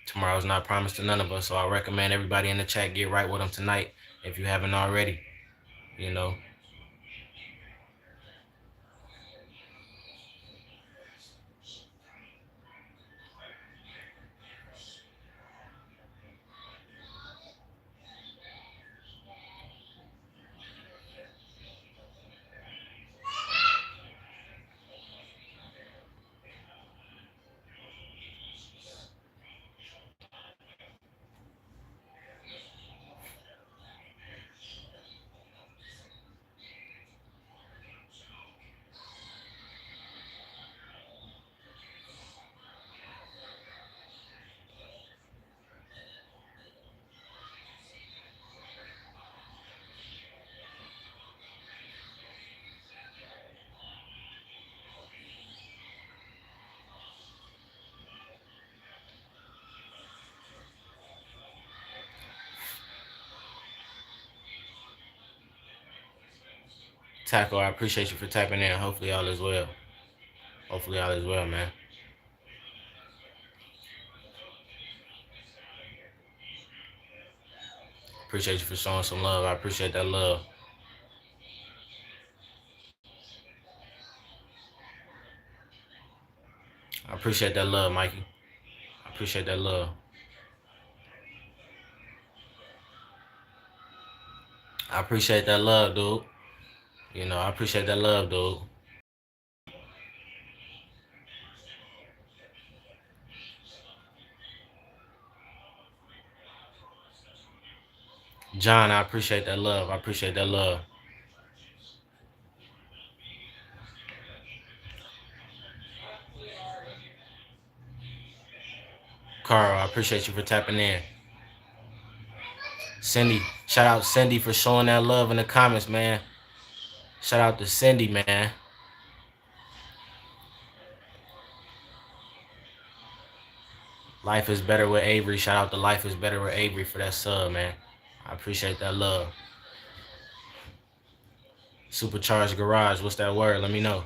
Tomorrow's not promised to none of us, so I recommend everybody in the chat get right with them tonight if you haven't already. You know, Tackle, I appreciate you for tapping in. Hopefully all is well. Hopefully all is well, man. Appreciate you for showing some love. I appreciate that love. I appreciate that love, Mikey. I appreciate that love. I appreciate that love, dude. I appreciate that love, dude. John, I appreciate that love. I appreciate that love. Carl, I appreciate you for tapping in. Cindy, shout out Cindy for showing that love in the comments, man. Shout out to Cindy, man. Life is better with Avery. Shout out to Life is Better with Avery for that sub, man. I appreciate that love. Supercharged Garage, what's that word? Let me know.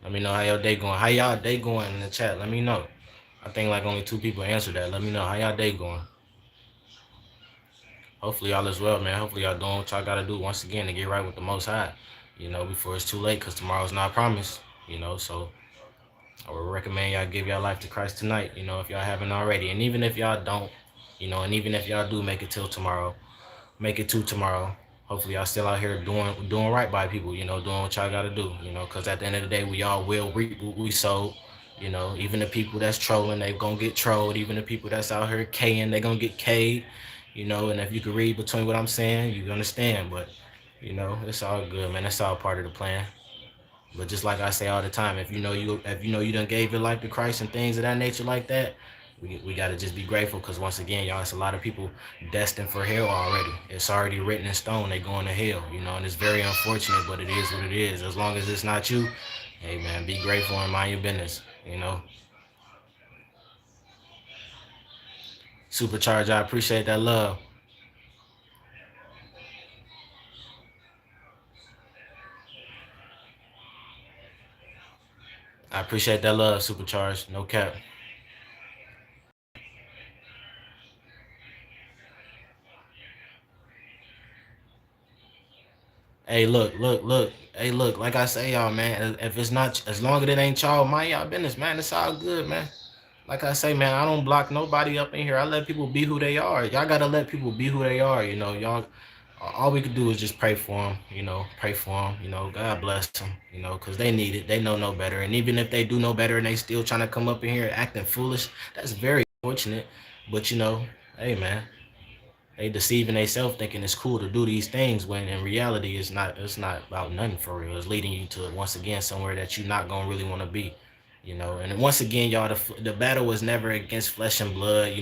Let me know how your day going. How y'all day going in the chat? Let me know. I think like only 2 people answered that. Let me know how y'all day going. Hopefully y'all as well, man. Hopefully y'all doing what y'all gotta do once again to get right with the Most High. Before it's too late, because tomorrow's not promised. So I would recommend y'all give y'all life to Christ tonight, if y'all haven't already. And even if y'all don't, and even if y'all do make it till tomorrow, make it to tomorrow. Hopefully y'all still out here doing right by people, doing what y'all gotta do, because at the end of the day, we all will reap what we sow. Even the people that's trolling, they gonna get trolled. Even the people that's out here K'ing, they gonna get K'd. And if you can read between what I'm saying, you understand. But, it's all good, man. That's all part of the plan. But just like I say all the time, if you done gave your life to Christ and things of that nature like that, we gotta just be grateful, because once again, y'all, it's a lot of people destined for hell already. It's already written in stone. They going to hell, and it's very unfortunate, but it is what it is. As long as it's not you, hey man, be grateful and mind your business. Supercharge, I appreciate that love. I appreciate that love, Supercharge. No cap. Hey, look. Hey, look. Like I say, y'all, man. If it's not, as long as it ain't y'all, mind y'all business, man. It's all good, man. Like I say, man, I don't block nobody up in here. I let people be who they are. Y'all gotta let people be who they are. Y'all. All we could do is just pray for them. Pray for them. God bless them. Cause they need it. They know no better. And even if they do know better and they still trying to come up in here acting foolish, that's very unfortunate. But hey, man. They deceiving themselves thinking it's cool to do these things, when in reality it's not about nothing for real. It's leading you to, once again, somewhere that you're not gonna really want to be. And once again, y'all, the battle is never against flesh and blood,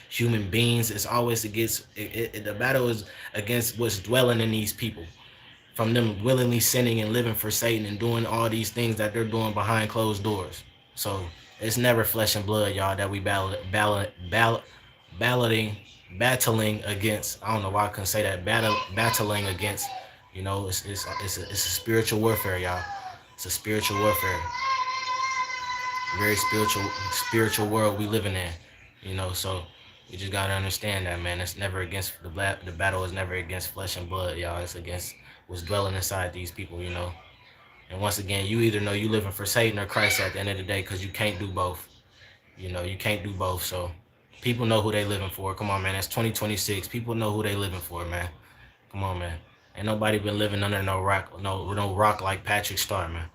human beings. It's always against the battle is against what's dwelling in these people, from them willingly sinning and living for Satan and doing all these things that they're doing behind closed doors. So it's never flesh and blood, y'all, that we balloting battling against. I don't know why I couldn't say that. Battling against. It's a spiritual warfare, y'all. It's a spiritual warfare. Very spiritual world we living in. So we just gotta understand that, man. It's never against the battle is never against flesh and blood, y'all. It's against what's dwelling inside these people. And once again, you either know you living for Satan or Christ at the end of the day, because you can't do both. You can't do both. So people know who they living for. Come on, man. That's 2026. People know who they living for, man. Come on, man. Ain't nobody been living under no rock, no rock like Patrick Star, man.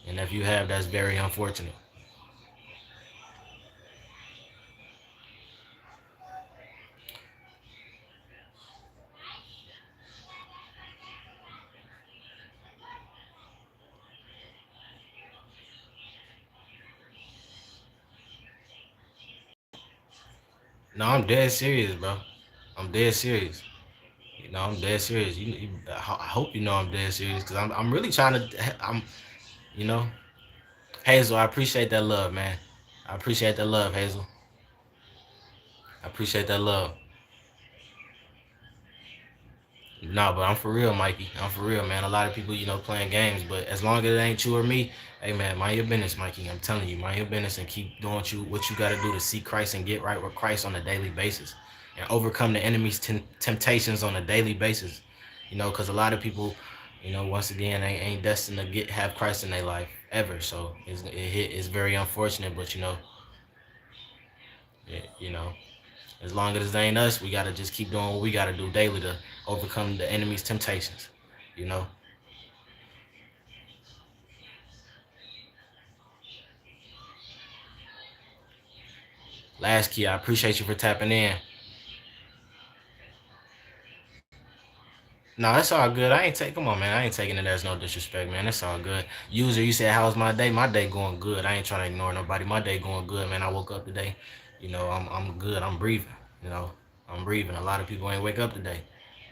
And if you have, that's very unfortunate. No, I'm dead serious, bro. I'm dead serious. I'm dead serious. I hope you know I'm dead serious, because I'm really trying to. You know, Hazel. I appreciate that love, man. I appreciate that love, Hazel. I appreciate that love. No, but I'm for real, Mikey. I'm for real, man. A lot of people, playing games, but as long as it ain't you or me, hey, man, mind your business, Mikey. I'm telling you, mind your business and keep doing what you got to do to see Christ and get right with Christ on a daily basis and overcome the enemy's temptations on a daily basis. Because a lot of people, once again, they ain't destined to have Christ in their life ever. So it's very unfortunate, but it, you know, as long as it ain't us, we gotta just keep doing what we gotta do daily to overcome the enemy's temptations. You know. Last key, I appreciate you for tapping in. No, that's all good. Come on, man. I ain't taking it as no disrespect, man. That's all good. User, you said, how's my day? My day going good. I ain't trying to ignore nobody. My day going good, man. I woke up today. I'm good. I'm breathing. You know, I'm breathing. A lot of people ain't wake up today.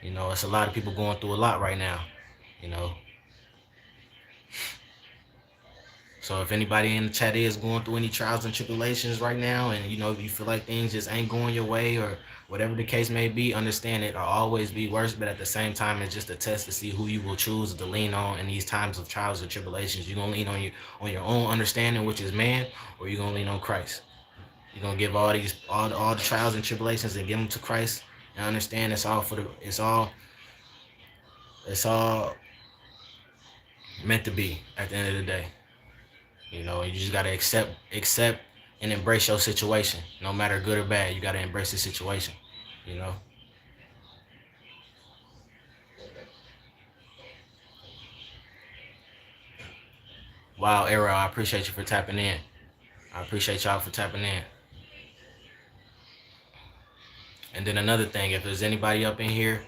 It's a lot of people going through a lot right now. You know, So if anybody in the chat is going through any trials and tribulations right now, and you feel like things just ain't going your way, or whatever the case may be, understand it'll always be worse. But at the same time, it's just a test to see who you will choose to lean on in these times of trials and tribulations. You gonna lean on your own understanding, which is man, or you gonna lean on Christ? You're gonna give all the trials and tribulations and give them to Christ, and understand it's all meant to be at the end of the day. You just gotta accept, and embrace your situation, no matter good or bad. You gotta embrace the situation. You know. Wow, Arrow, I appreciate you for tapping in. I appreciate y'all for tapping in. And then another thing, if there's anybody up in here,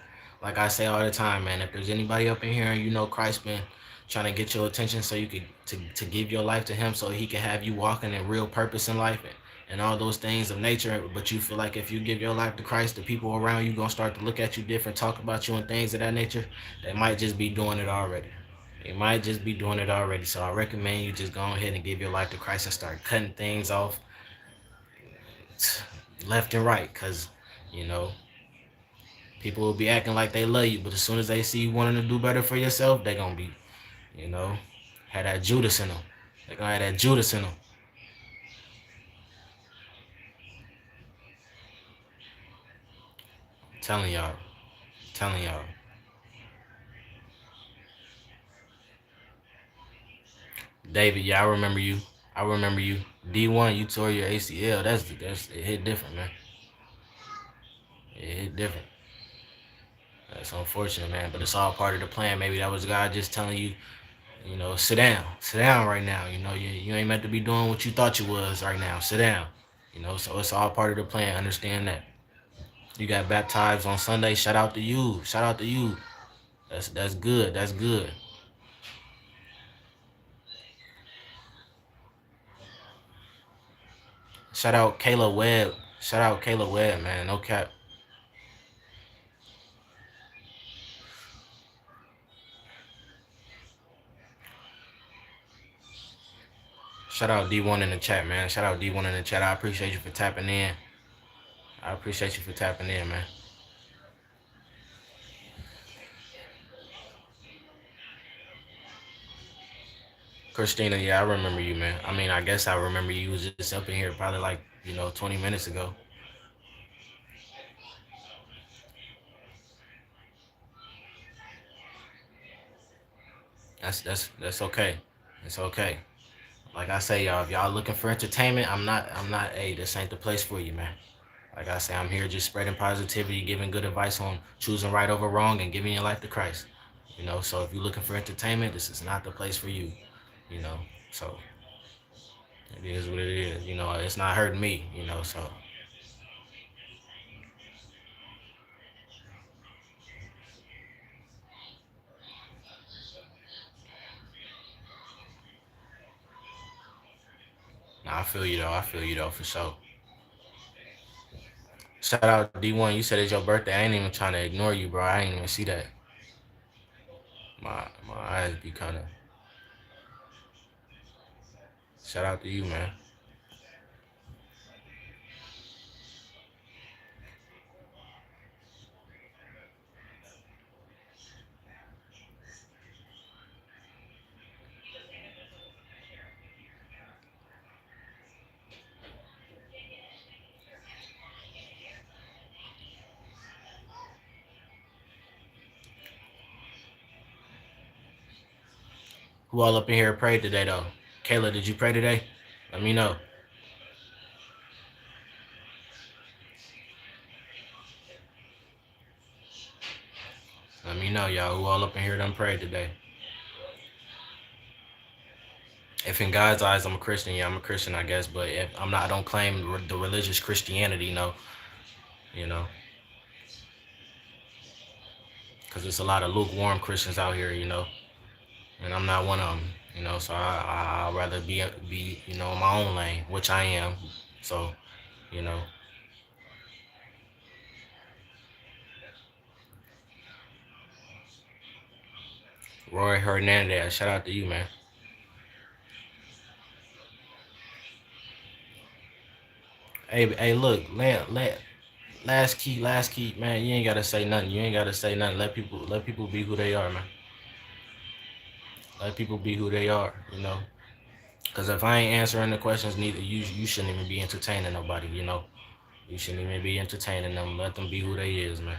like I say all the time, man, if there's anybody up in here and Christ been trying to get your attention so you could to give your life to him so he can have you walking in real purpose in life and all those things of nature, but you feel like if you give your life to Christ, the people around you gonna start to look at you different, talk about you and things of that nature, they might just be doing it already. They might just be doing it already. So I recommend you just go ahead and give your life to Christ and start cutting things off left and right, because you know people will be acting like they love you, but as soon as they see you wanting to do better for yourself, they gonna be, you know, have that Judas in them. They gonna have that Judas in them. I'm telling y'all, I'm telling y'all. David, yeah, I remember you. I remember you. D1, you tore your ACL. It hit different, man. It hit different. That's unfortunate, man. But it's all part of the plan. Maybe that was God just telling you, sit down right now. You ain't meant to be doing what you thought you was right now. Sit down. So it's all part of the plan. Understand that. You got baptized on Sunday. Shout out to you. Shout out to you. That's good. That's good. Shout out Kayla Webb. Shout out Kayla Webb, man. No cap. Shout out D1 in the chat, man. Shout out D1 in the chat. I appreciate you for tapping in. I appreciate you for tapping in, man. Christina, yeah, I remember you, man. I mean, I guess I remember you was just up in here probably like, 20 minutes ago. That's okay. It's okay. Like I say, y'all, if y'all looking for entertainment, I'm not, hey, this ain't the place for you, man. Like I say, I'm here just spreading positivity, giving good advice on choosing right over wrong and giving your life to Christ. So if you're looking for entertainment, this is not the place for you, you know. So it is what it is. It's not hurting me, so nah, I feel you though. I feel you though for sure. Shout out D1. You said it's your birthday. I ain't even trying to ignore you, bro. I ain't even see that. My eyes be kind of. Shout out to you, man. Who all up in here prayed today though? Kayla, did you pray today? Let me know. Let me know, y'all. Who all up in here done prayed today? If in God's eyes I'm a Christian, yeah, I'm a Christian, I guess. But if I'm not, I don't claim the religious Christianity, no. You know, because there's a lot of lukewarm Christians out here, you know, and I'm not one of them, you know. So I'd rather be in my own lane, which I am. So, you know, Roy Hernandez, shout out to you, man. Hey, look, last key, man. You ain't gotta say nothing. You ain't gotta say nothing. Let people be who they are, man. Let people be who they are, you know. Cause if I ain't answering the questions, neither you shouldn't even be entertaining nobody, you know. You shouldn't even be entertaining them. Let them be who they is, man.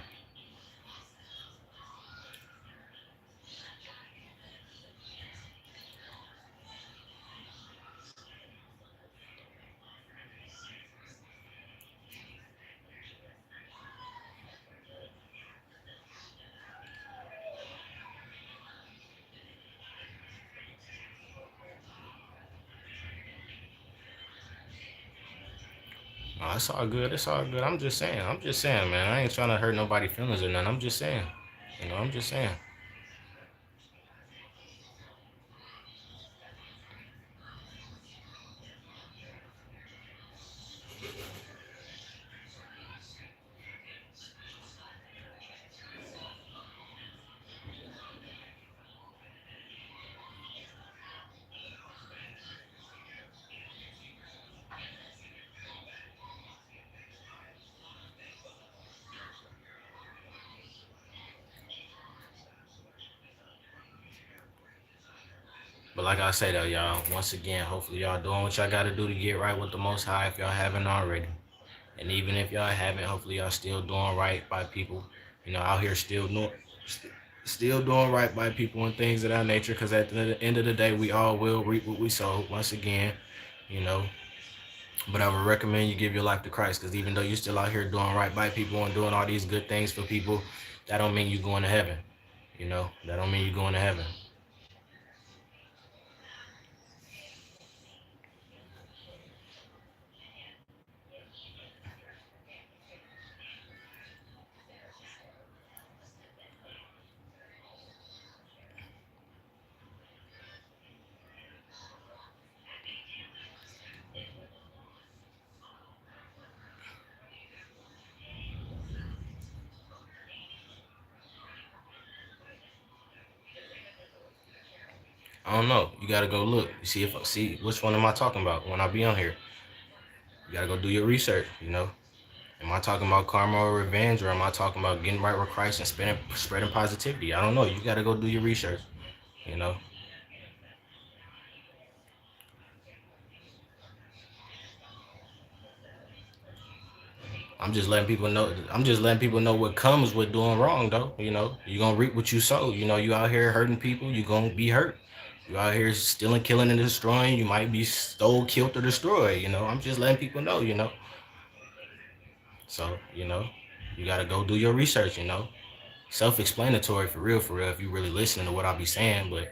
Oh, it's all good. It's all good. I'm just saying. I'm just saying, man. I ain't trying to hurt nobody's feelings or nothing. I'm just saying. I'm just saying. But like I say though, y'all, once again, hopefully y'all doing what y'all gotta do to get right with the most high if y'all haven't already. And even if y'all haven't, hopefully y'all still doing right by people, out here still doing right by people and things of that nature. Cause at the end of the day, we all will reap what we sow. Once again, you know. But I would recommend you give your life to Christ, because even though you're still out here doing right by people and doing all these good things for people, that don't mean you going to heaven. That don't mean you going to heaven. I don't know. You gotta go look. See which one am I talking about when I be on here. You gotta go do your research. Am I talking about karma or revenge, or am I talking about getting right with Christ and spreading positivity? I don't know. You gotta go do your research. You know. I'm just letting people know. I'm just letting people know what comes with doing wrong, though. You gonna reap what you sow. You out here hurting people. You gonna be hurt. You out here stealing, killing, and destroying. You might be stole, killed, or destroyed. I'm just letting people know. So you gotta go do your research. Self-explanatory for real, for real. If you really listening to what I be saying, but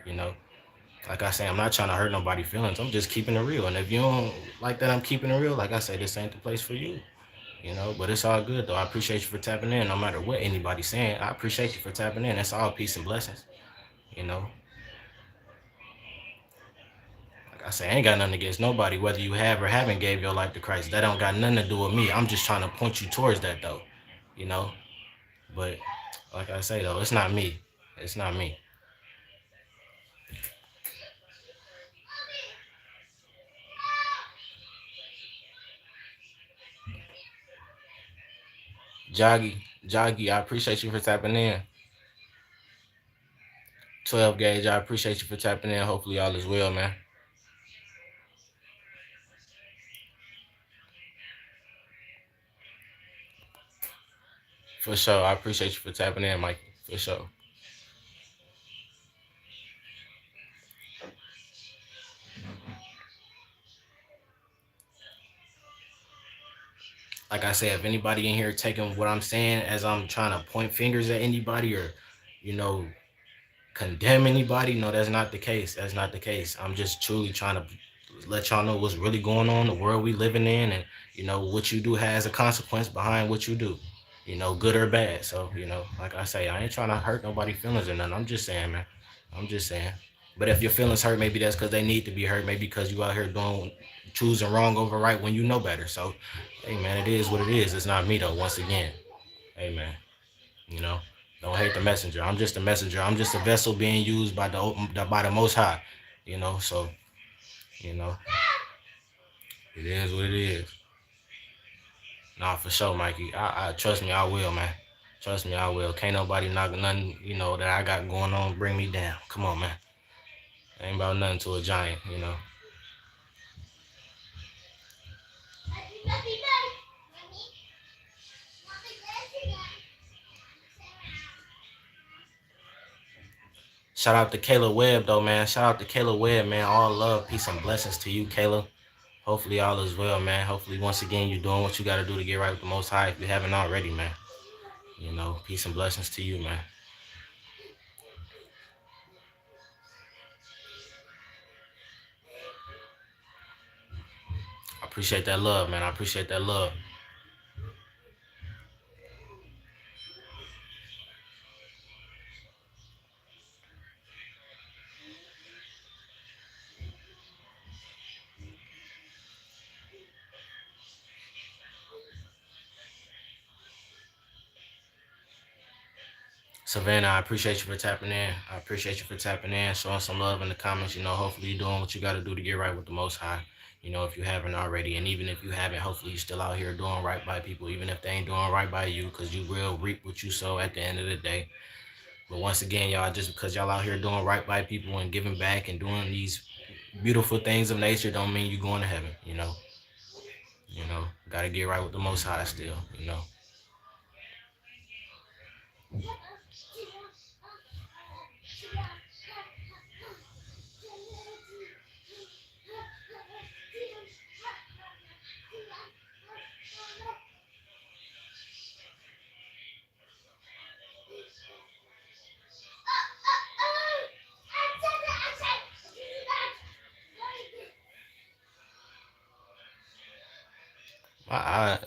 like I say, I'm not trying to hurt nobody's feelings. I'm just keeping it real. And if you don't like that, I'm keeping it real. Like I say, this ain't the place for you. But it's all good though. I appreciate you for tapping in. No matter what anybody's saying, I appreciate you for tapping in. That's all peace and blessings. You know, like I say, I ain't got nothing against nobody, whether you have or haven't gave your life to Christ. That don't got nothing to do with me. I'm just trying to point you towards that though. You know, but like I say though, it's not me. It's not me. Joggy, I appreciate you for tapping in. 12 gauge, I appreciate you for tapping in. Hopefully all is well, man. For sure. I appreciate you for tapping in, Mike. For sure. like I said, if anybody in here taking what I'm saying as I'm trying to point fingers at anybody or, you know, condemn anybody, no, that's not the case. That's not the case. I'm just truly trying to let y'all know what's really going on, the world we living in, and what you do has a consequence behind what you do, good or bad. So, like I say, I ain't trying to hurt nobody's feelings or nothing. I'm just saying, man. I'm just saying. But if your feelings hurt, maybe that's because they need to be hurt. Maybe because you out here choosing wrong over right when you know better. So, hey, man, it is what it is. It's not me though. Once again, hey, man. You know, don't hate the messenger. I'm just a messenger. I'm just a vessel being used by the Most High. So you know, it is what it is. Nah, for sure, Mikey. I trust me, I will, man. Trust me, I will. Can't nobody knock nothing, that I got going on bring me down. Come on, man. Ain't about nothing to a giant. Shout out to Kayla Webb though, man. Shout out to Kayla Webb, man. All love, peace, and blessings to you, Kayla. Hopefully all is well, man. Hopefully once again you're doing what you gotta do to get right with the Most High if you haven't already, man. Peace and blessings to you, man. I appreciate that love, man. I appreciate that love. Savannah, I appreciate you for tapping in. I appreciate you for tapping in, showing some love in the comments. Hopefully you're doing what you got to do to get right with the Most High. If you haven't already. And even if you haven't, hopefully you're still out here doing right by people, even if they ain't doing right by you, because you will reap what you sow at the end of the day. But once again, y'all, just because y'all out here doing right by people and giving back and doing these beautiful things of nature don't mean you going to heaven. Got to get right with the Most High still. I,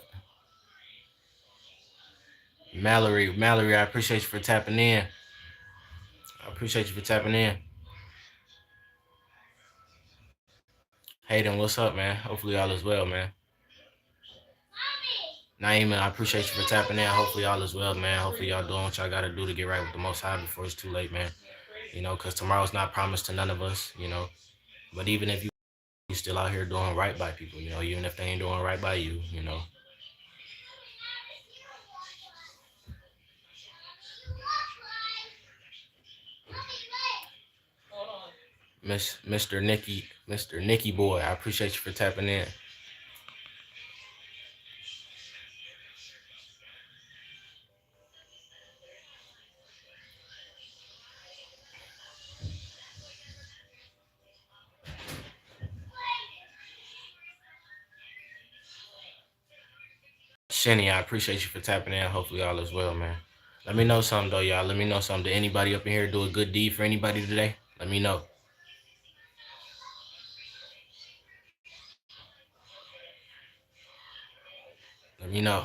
Mallory, I appreciate you for tapping in. I appreciate you for tapping in. Hayden, what's up, man? Hopefully all is well, man. Naima, I appreciate you for tapping in. Hopefully all is well, man. Hopefully y'all doing what y'all gotta do to get right with the Most High before it's too late, man. Because tomorrow's not promised to none of us. But even if you still out here doing right by people, even if they ain't doing right by you. Mr. Nicky boy, I appreciate you for tapping in. Shenny, I appreciate you for tapping in. Hopefully all is well, man. Let me know something though, y'all. Let me know something. Did anybody up in here do a good deed for anybody today? Let me know. Let me know.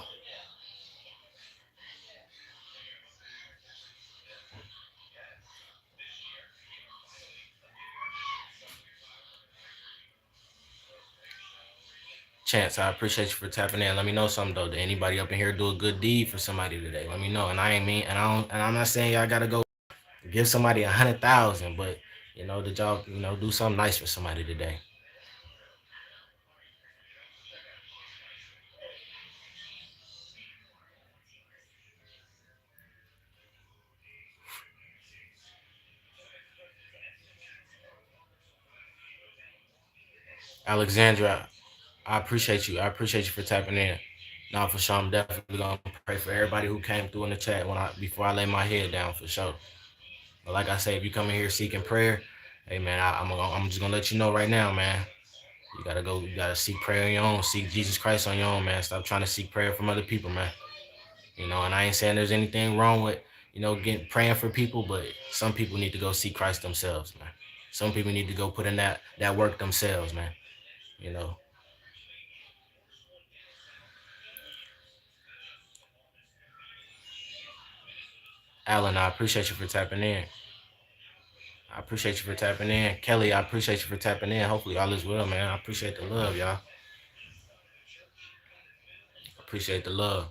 Chance, I appreciate you for tapping in. Let me know something though. Did anybody up in here do a good deed for somebody today? Let me know. And I ain't mean, and I'm not saying y'all gotta go give somebody 100,000, but did y'all do something nice for somebody today? Alexandra, I appreciate you. I appreciate you for tapping in. Now for sure, I'm definitely gonna pray for everybody who came through in the chat before I lay my head down for sure. But like I say, if you come in here seeking prayer, hey man, I'm just gonna let you know right now, man. You gotta go. You gotta seek prayer on your own. Seek Jesus Christ on your own, man. Stop trying to seek prayer from other people, man. You know, and I ain't saying there's anything wrong with, getting praying for people, but some people need to go see Christ themselves, man. Some people need to go put in that work themselves, man. You know. Alan, I appreciate you for tapping in. I appreciate you for tapping in. Kelly, I appreciate you for tapping in. Hopefully all is well, man. I appreciate the love, y'all. Appreciate the love.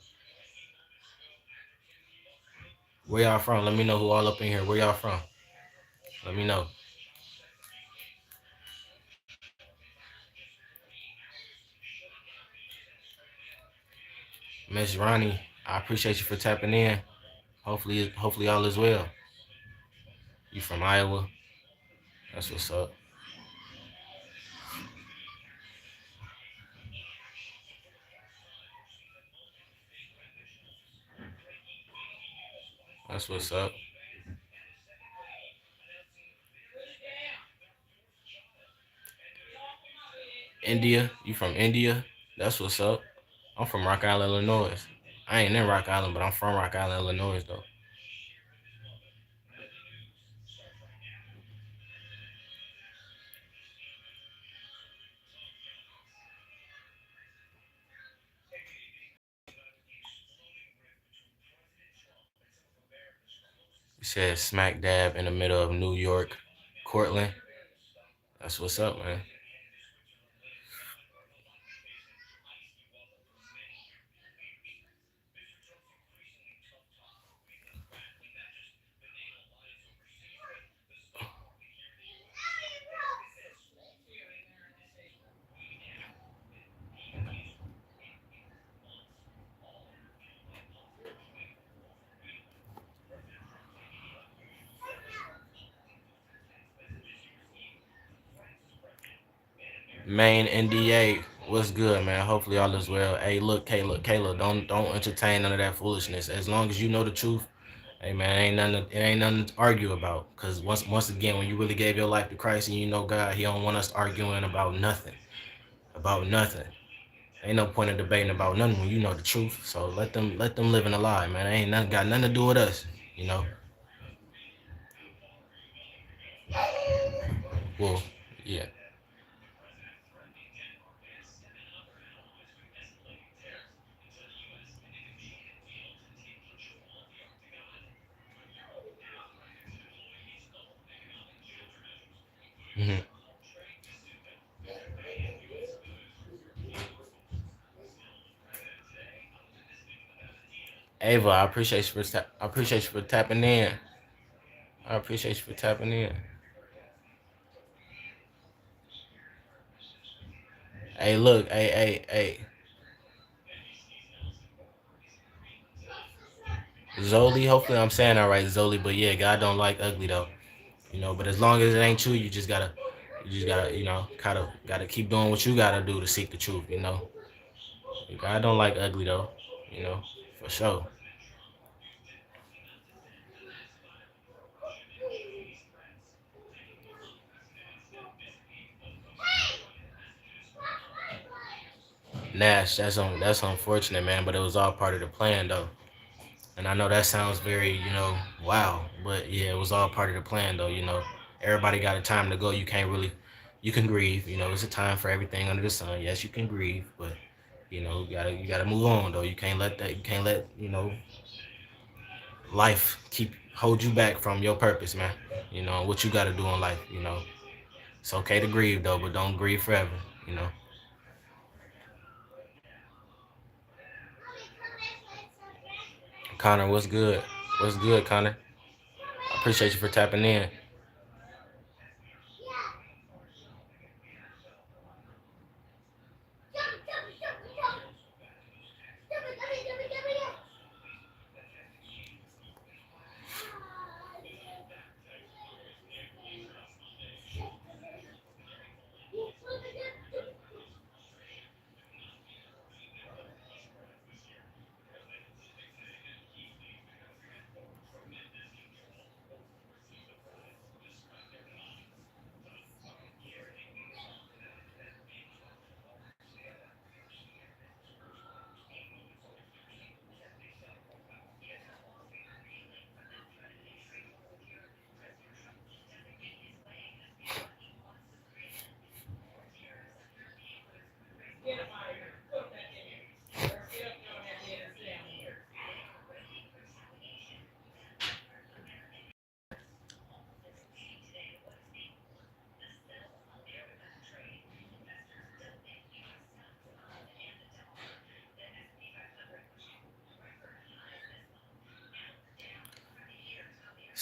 Where y'all from? Let me know who all up in here. Where y'all from? Let me know. Miss Ronnie, I appreciate you for tapping in. Hopefully all is well. You from Iowa? That's what's up. That's what's up. India? You from India? That's what's up. I'm from Rock Island, Illinois. I ain't in Rock Island, but I'm from Rock Island, Illinois, though. You said smack dab in the middle of New York, Cortland. That's what's up, man. Main NDA, what's good, man? Hopefully all is well. Hey, look, Kayla, don't entertain none of that foolishness. As long as you know the truth, hey man, it ain't nothing to argue about. Cause once again, when you really gave your life to Christ and you know God, He don't want us arguing about nothing. About nothing. Ain't no point in debating about nothing when you know the truth. So let them live in a lie, man. It ain't nothing got nothing to do with us, you know. Well, yeah. hmm Ava, I appreciate you for tapping in. I appreciate you for tapping in. Hey, look, hey. Zoli, hopefully I'm saying that right, Zoli. But yeah, God don't like ugly though. But as long as it ain't true, you just gotta, gotta keep doing what you gotta do to seek the truth. God don't like ugly though, you know, for sure. Nash, that's unfortunate, man, but it was all part of the plan though. And I know that sounds very, wow, but yeah, it was all part of the plan though. Everybody got a time to go. You can grieve, it's a time for everything under the sun. Yes, you can grieve, but you gotta move on though. You can't let life hold you back from your purpose, man. What you gotta do in life. It's okay to grieve though, but don't grieve forever, you know. Connor, what's good? What's good, Connor? I appreciate you for tapping in.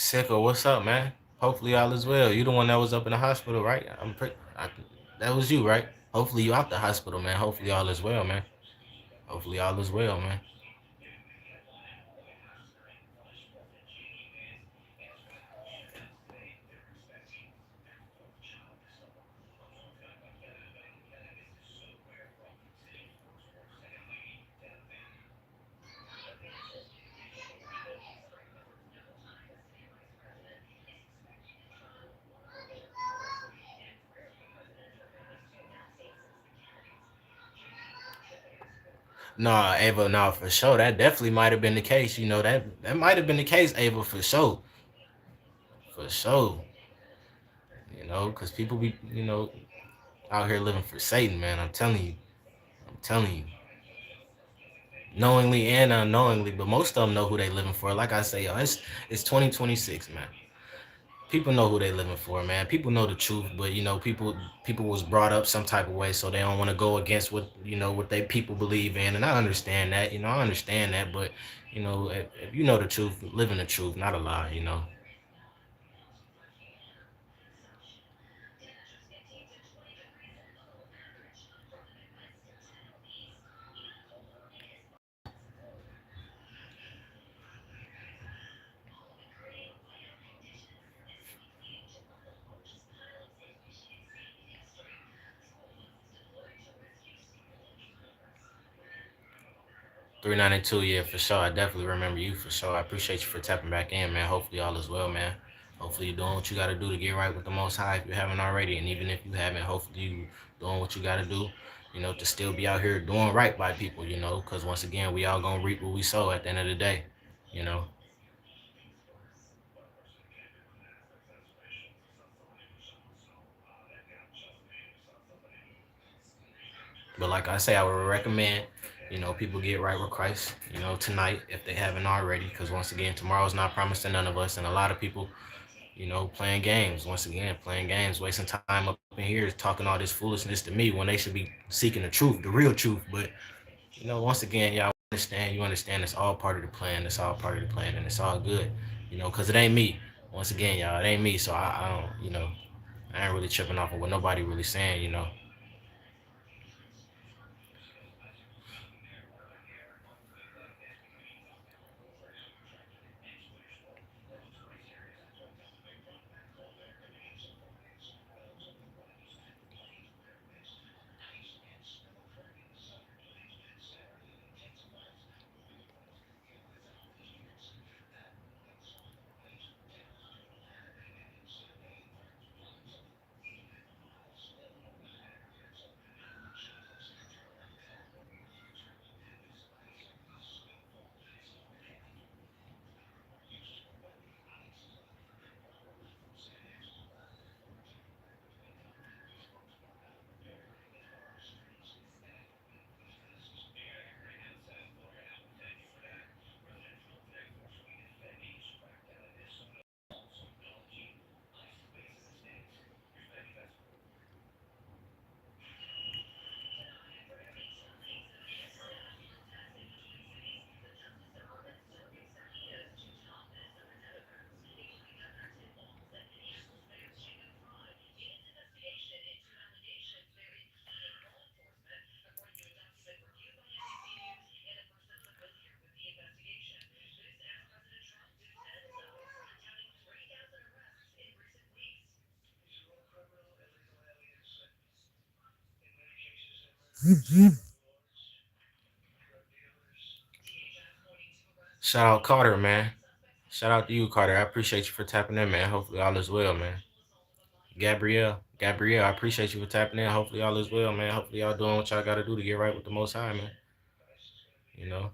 Sicko, what's up, man? Hopefully all is well. You the one that was up in the hospital, right? That was you, right? Hopefully you out the hospital, man. Hopefully all is well, man. Hopefully all is well, man. No, Ava, no, for sure. That definitely might have been the case. You know, that might have been the case, Ava, for sure. For sure. You know, because people be, out here living for Satan, man. I'm telling you. I'm telling you. Knowingly and unknowingly, but most of them know who they living for. Like I say, yo, it's 2026, man. People know who they living for, man. People know the truth, but people was brought up some type of way, so they don't want to go against what they people believe in, and I understand that. I understand that, but if you know the truth, living the truth, not a lie. 392, yeah, for sure. I definitely remember you for sure. I appreciate you for tapping back in, man. Hopefully all is well, man. Hopefully you're doing what you gotta do to get right with the most high if you haven't already. And even if you haven't, hopefully you doing what you gotta do, to still be out here doing right by people, because once again, we all gonna reap what we sow at the end of the day, you know. But like I say, I would recommend, people get right with Christ, tonight if they haven't already. Because once again, tomorrow's not promised to none of us. And a lot of people, playing games, once again, playing games, wasting time up in here talking all this foolishness to me when they should be seeking the truth, the real truth. But, once again, y'all you understand it's all part of the plan. It's all part of the plan and it's all good, because it ain't me. Once again, y'all, it ain't me. So I don't, I ain't really tripping off of what nobody really saying. Shout out Carter, man. Shout out to you, Carter. I appreciate you for tapping in, man. Hopefully all is well, man. Gabrielle, I appreciate you for tapping in. Hopefully all is well, man. Hopefully y'all doing what y'all gotta do to get right with the most high, man. You know.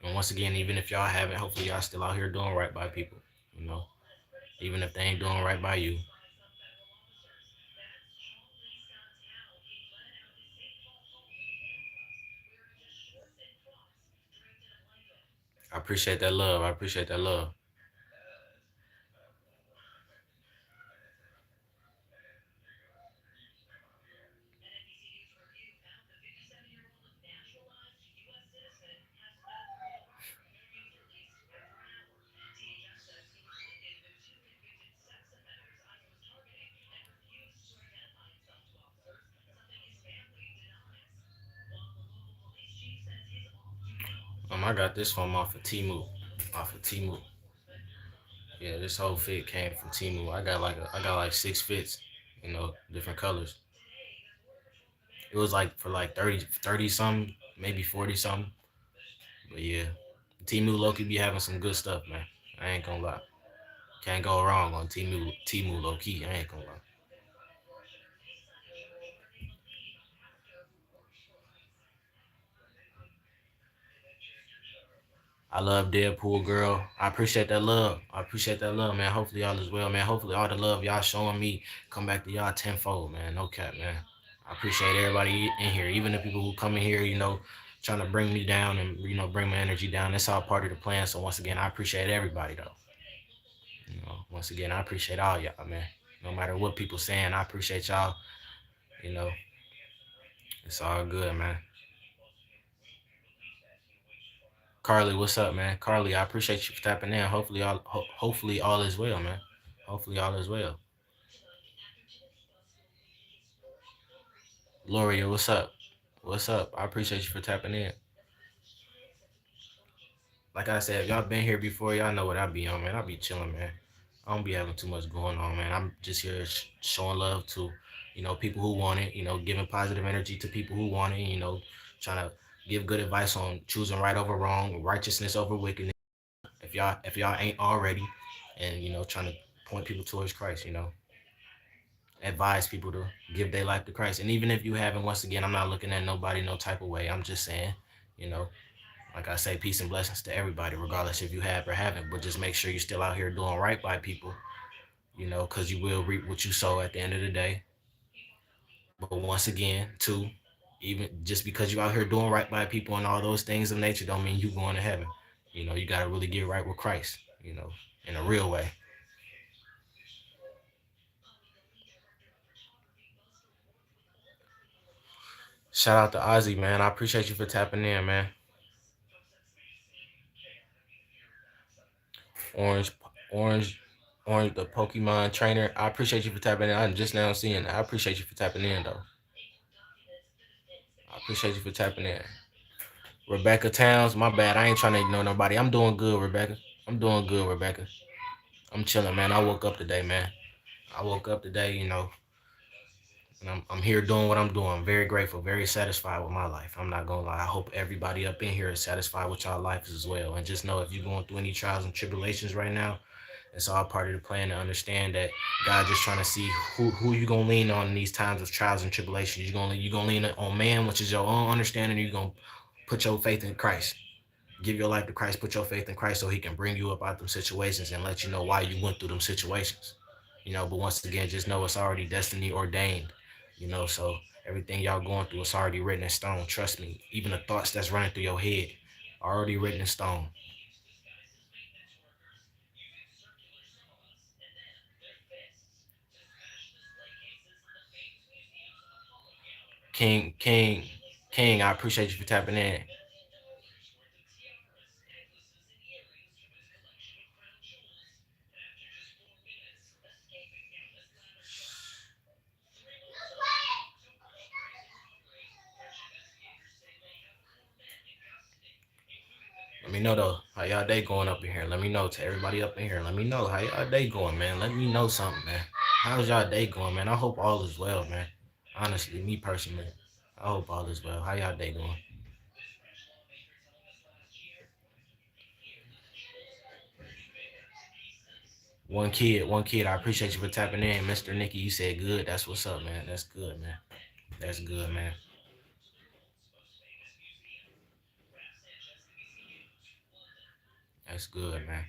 And once again, even if y'all haven't, hopefully y'all still out here doing right by people. You know. Even if they ain't doing right by you. I appreciate that love. I appreciate that love. I got this from off of Timu. Off of Timu. Yeah, this whole fit came from Timu. I got like 6 fits, different colors. It was like for like 30 something, maybe 40 something. But yeah, Timu Loki be having some good stuff, man. I ain't gonna lie. Can't go wrong on Timu low key. I ain't gonna lie. I love Deadpool girl. I appreciate that love. I appreciate that love, man. Hopefully y'all as well, man. Hopefully all the love y'all showing me come back to y'all tenfold, man. No cap, man. I appreciate everybody in here, even the people who come in here, trying to bring me down and bring my energy down. That's all part of the plan. So once again, I appreciate everybody though. Once again, I appreciate all y'all, man. No matter what people saying, I appreciate y'all. You know, it's all good, man. Carly, what's up, man? Carly, I appreciate you for tapping in. Hopefully all is well, man. Hopefully all is well. Loria, what's up? What's up? I appreciate you for tapping in. Like I said, if y'all been here before, y'all know what I be on, man. I be chilling, man. I don't be having too much going on, man. I'm just here showing love to, people who want it, giving positive energy to people who want it, trying to give good advice on choosing right over wrong, righteousness over wickedness. If y'all ain't already, and trying to point people towards Christ, advise people to give their life to Christ. And even if you haven't, once again, I'm not looking at nobody no type of way. I'm just saying, you know, like I say, peace and blessings to everybody, regardless if you have or haven't. But just make sure you're still out here doing right by people, because you will reap what you sow at the end of the day. But once again, too, even just because you're out here doing right by people and all those things of nature don't mean you going to heaven. You got to really get right with Christ, in a real way. Shout out to Ozzy, man. I appreciate you for tapping in, man. Orange, Orange, Orange, the Pokemon trainer. I appreciate you for tapping in. I'm just now seeing that. I appreciate you for tapping in, though. I appreciate you for tapping in. Rebecca Towns, my bad. I ain't trying to ignore nobody. I'm doing good, Rebecca. I'm doing good, Rebecca. I'm chilling, man. I woke up today, man. I woke up today, and I'm here doing what I'm doing. I'm very grateful, very satisfied with my life. I'm not gonna lie. I hope everybody up in here is satisfied with y'all lives as well. And just know if you're going through any trials and tribulations right now, it's all part of the plan to understand that God just trying to see who you gonna lean on in these times of trials and tribulations. You gonna lean on man, which is your own understanding. You gonna put your faith in Christ. Give your life to Christ. Put your faith in Christ so He can bring you up out them situations and let you know why you went through them situations. But once again, just know it's already destiny ordained. So everything y'all going through is already written in stone. Trust me. Even the thoughts that's running through your head are already written in stone. King, King, King, I appreciate you for tapping in. Let me know though how y'all day going up in here. Let me know to everybody up in here. Let me know how y'all day going, man. Let me know something, man. How's y'all day going, man? I hope all is well, man. Honestly, me personally, I hope all is well. How y'all day going? One kid. I appreciate you for tapping in, Mr. Nicky. You said good. That's what's up, man. That's good, man. That's good, man. That's good, man.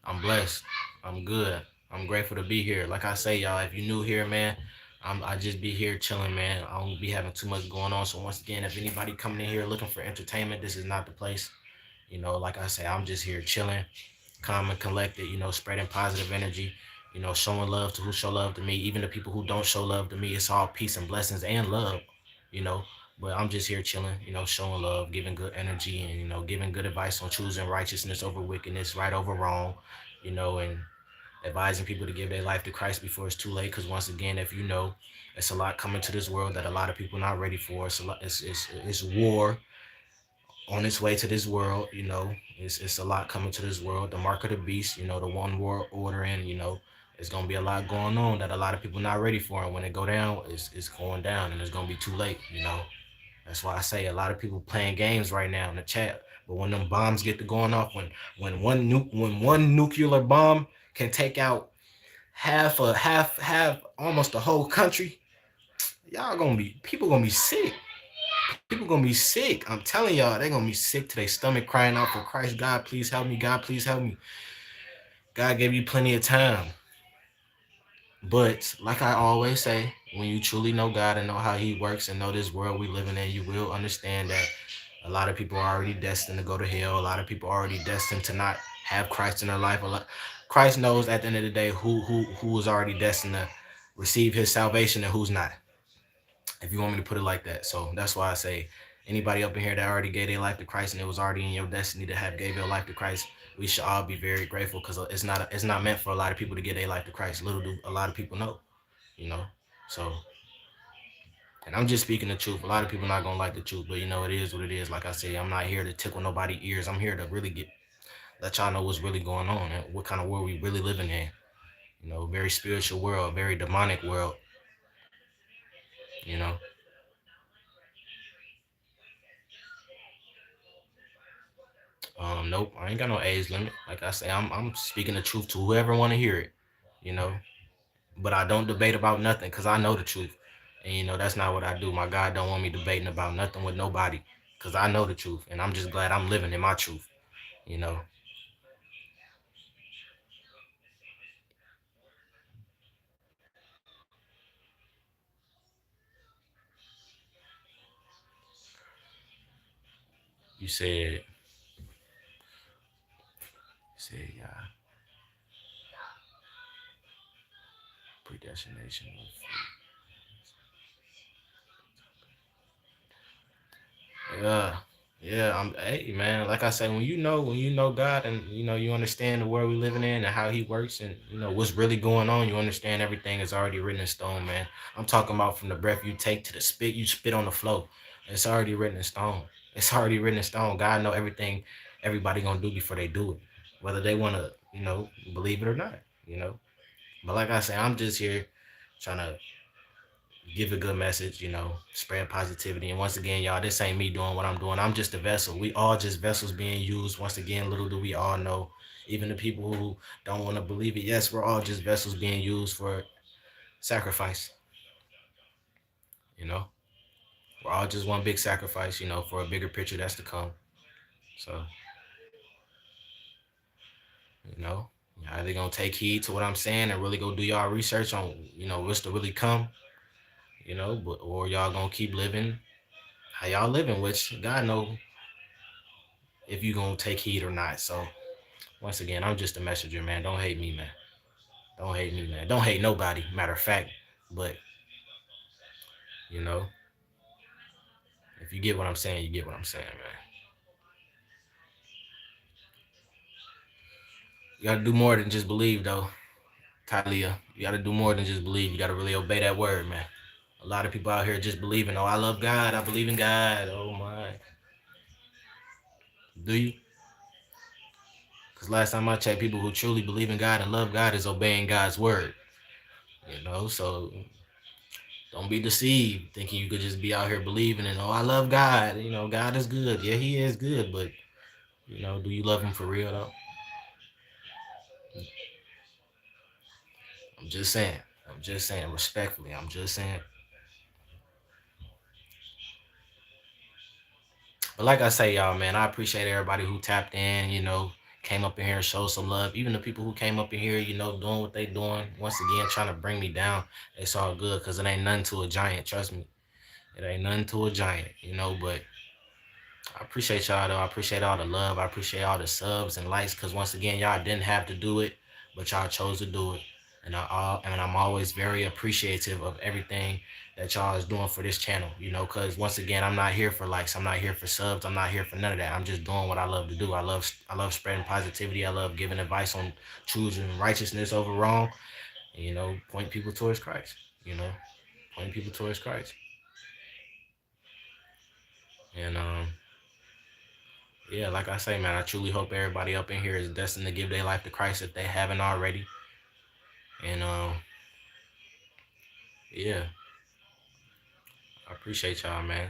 I'm blessed. I'm good. I'm grateful to be here. Like I say, y'all, if you're new here, man, I just be here chilling, man. I don't be having too much going on. So once again, if anybody coming in here looking for entertainment, this is not the place. Like I say, I'm just here chilling, calm and collected, spreading positive energy, showing love to who show love to me. Even the people who don't show love to me, it's all peace and blessings and love, you know. But I'm just here chilling, showing love, giving good energy, and giving good advice on choosing righteousness over wickedness, right over wrong, and advising people to give their life to Christ before it's too late. Because once again, if you know, it's a lot coming to this world that a lot of people not ready for. It's a lot. It's war on its way to this world. It's a lot coming to this world. The mark of the beast. The one world order, and it's gonna be a lot going on that a lot of people not ready for. And when it go down, it's going down, and it's gonna be too late. That's why I say a lot of people playing games right now in the chat. But when them bombs get to going off, when one nuclear bomb can take out half almost the whole country, y'all gonna be people gonna be sick. People gonna be sick. I'm telling y'all, they gonna be sick to their stomach, crying out for Christ. God, please help me. God, please help me. God gave you plenty of time. But like I always say, when you truly know God and know how He works and know this world we living in, you will understand that a lot of people are already destined to go to hell. A lot of people are already destined to not have Christ in their life. Christ knows at the end of the day who is already destined to receive His salvation and who's not. If you want me to put it like that. So that's why I say anybody up in here that already gave their life to Christ and it was already in your destiny to have gave your life to Christ, we should all be very grateful because it's not meant for a lot of people to give their life to Christ. Little do a lot of people know, you know. So, and I'm just speaking the truth. A lot of people not gonna like the truth, but it is what it is. Like I say, I'm not here to tickle nobody's ears. I'm here to really let y'all know what's really going on and what kind of world we really living in. Very spiritual world, very demonic world. You know. Nope, I ain't got no age limit. Like I say, I'm speaking the truth to whoever want to hear it. You know, but I don't debate about nothing because I know the truth, and that's not what I do. My God don't want me debating about nothing with nobody because I know the truth, and I'm just glad I'm living in my truth. You know, you said yeah, predestination. Yeah, yeah. Hey, man. Like I said, when you know God, and you understand the world we living in and how He works, and what's really going on. You understand everything is already written in stone, man. I'm talking about from the breath you take to the spit you spit on the floor. It's already written in stone. It's already written in stone. God know everything everybody gonna do before they do it, whether they wanna, believe it or not. You know. But like I said, I'm just here trying to give a good message, spread positivity. And once again, y'all, this ain't me doing what I'm doing. I'm just a vessel. We all just vessels being used. Once again, little do we all know, even the people who don't want to believe it, yes, we're all just vessels being used for sacrifice. You know, we're all just one big sacrifice, for a bigger picture that's to come. So, you know, y'all either gonna take heed to what I'm saying and really go do y'all research on, what's to really come, but or y'all gonna keep living how y'all living, which God know if you gonna take heed or not. So once again, I'm just a messenger, man. Don't hate me, man. Don't hate me, man. Don't hate nobody. Matter of fact, but you know, if you get what I'm saying, you get what I'm saying, man. You gotta do more than just believe, though, Talia. You gotta do more than just believe. You gotta really obey that word, man. A lot of people out here just believing. Oh, I love God. I believe in God. Oh my. Do you? Because last time I checked, people who truly believe in God and love God is obeying God's word. So don't be deceived, thinking you could just be out here believing and oh, I love God. God is good. Yeah, He is good, but do you love Him for real though? I'm just saying. I'm just saying respectfully. I'm just saying. But like I say, y'all, man, I appreciate everybody who tapped in. Came up in here and showed some love. Even the people who came up in here, doing what they doing. Once again, trying to bring me down. It's all good because it ain't nothing to a giant. Trust me, it ain't nothing to a giant. But I appreciate y'all though. I appreciate all the love. I appreciate all the subs and likes because once again, y'all didn't have to do it, but y'all chose to do it. and I'm always very appreciative of everything that y'all is doing for this channel. Because once again, I'm not here for likes, I'm not here for subs, I'm not here for none of that. I'm just doing what I love to do. I love spreading positivity. I love giving advice on choosing righteousness over wrong. And, point people towards Christ. You know, point people towards Christ. And yeah, like I say, man, I truly hope everybody up in here is destined to give their life to Christ if they haven't already. And yeah, I appreciate y'all, man.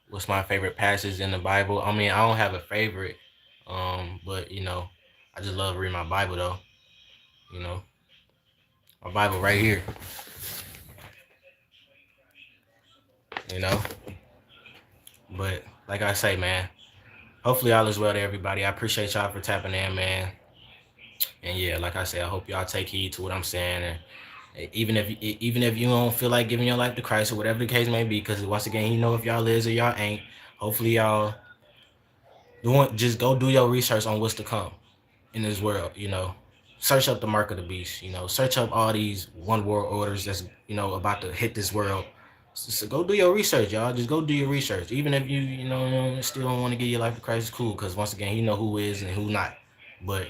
What's my favorite passage in the Bible? I mean, I don't have a favorite, but I just love reading my Bible though. You know, my Bible right here. You know, but like I say, man, hopefully all is well to everybody. I appreciate y'all for tapping in, man. And yeah, like I say, I hope y'all take heed to what I'm saying. And even if you don't feel like giving your life to Christ or whatever the case may be, because once again, if y'all is or y'all ain't. Hopefully y'all just go do your research on what's to come in this world. Search up the mark of the beast. Search up all these one world orders that's about to hit this world. So go do your research, y'all. Just go do your research. Even if you still don't want to give your life to Christ, it's cool, because once again, He know who is and who not. But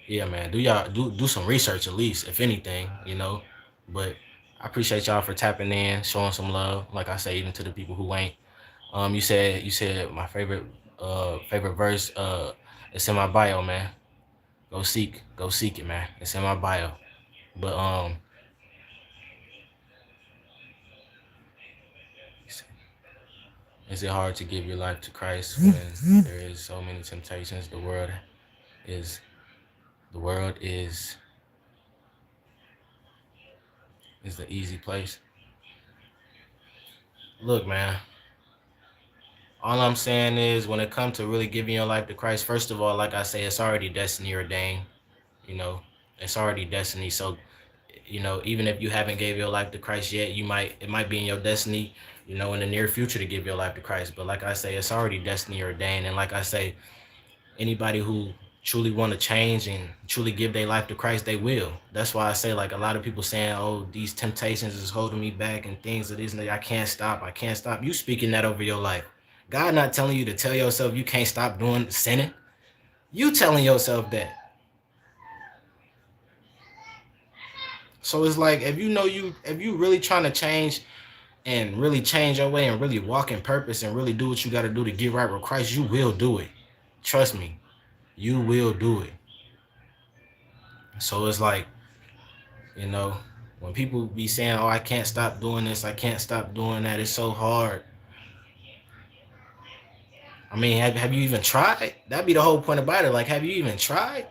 yeah, man, do some research at least, if anything. But I appreciate y'all for tapping in, showing some love. Like I say, even to the people who ain't. You said my favorite verse. It's in my bio, man. Go seek it, man. It's in my bio. But is it hard to give your life to Christ when there is so many temptations? Is the world is the easy place. Look, man. All I'm saying is, when it comes to really giving your life to Christ, first of all, like I say, it's already destiny ordained. You know, it's already destiny. So, even if you haven't gave your life to Christ yet, it might be in your destiny, in the near future to give your life to Christ. But like I say, it's already destiny ordained. And like I say, anybody who truly want to change and truly give their life to Christ, they will. That's why I say, like, a lot of people saying, oh, these temptations is holding me back and things of this and that. I can't stop. I can't stop. You speaking that over your life. God not telling you to tell yourself you can't stop doing sinning. You telling yourself that. So it's like, if you really trying to change and really change your way and really walk in purpose and really do what you got to do to get right with Christ, you will do it. Trust me, you will do it. So it's like, when people be saying, oh, I can't stop doing this, I can't stop doing that, it's so hard. I mean, have you even tried? That'd be the whole point about it. Like, have you even tried?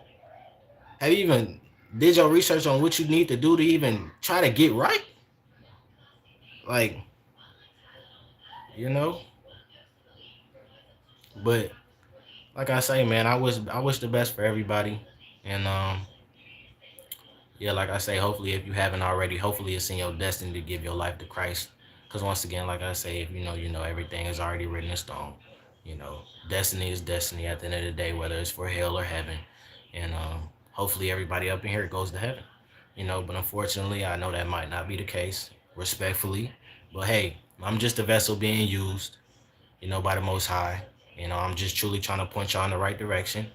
Have you even did your research on what you need to do to even try to get right? Like, you know? But like I say, man, I wish the best for everybody. And yeah, like I say, hopefully, if you haven't already, hopefully it's in your destiny to give your life to Christ. Because once again, like I say, if everything is already written in stone. Destiny is destiny at the end of the day, whether it's for hell or heaven. And hopefully everybody up in here goes to heaven. But unfortunately, I know that might not be the case, respectfully. But hey, I'm just a vessel being used, by the Most High. I'm just truly trying to point y'all in the right direction.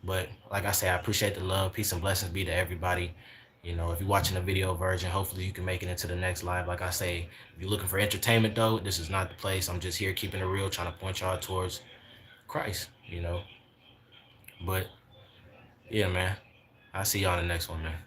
But like I say, I appreciate the love. Peace and blessings be to everybody. If you're watching the video version, hopefully you can make it into the next live. Like I say, if you're looking for entertainment, though, this is not the place. I'm just here keeping it real, trying to point y'all towards Christ. But yeah, man, I'll see y'all in the next one, man.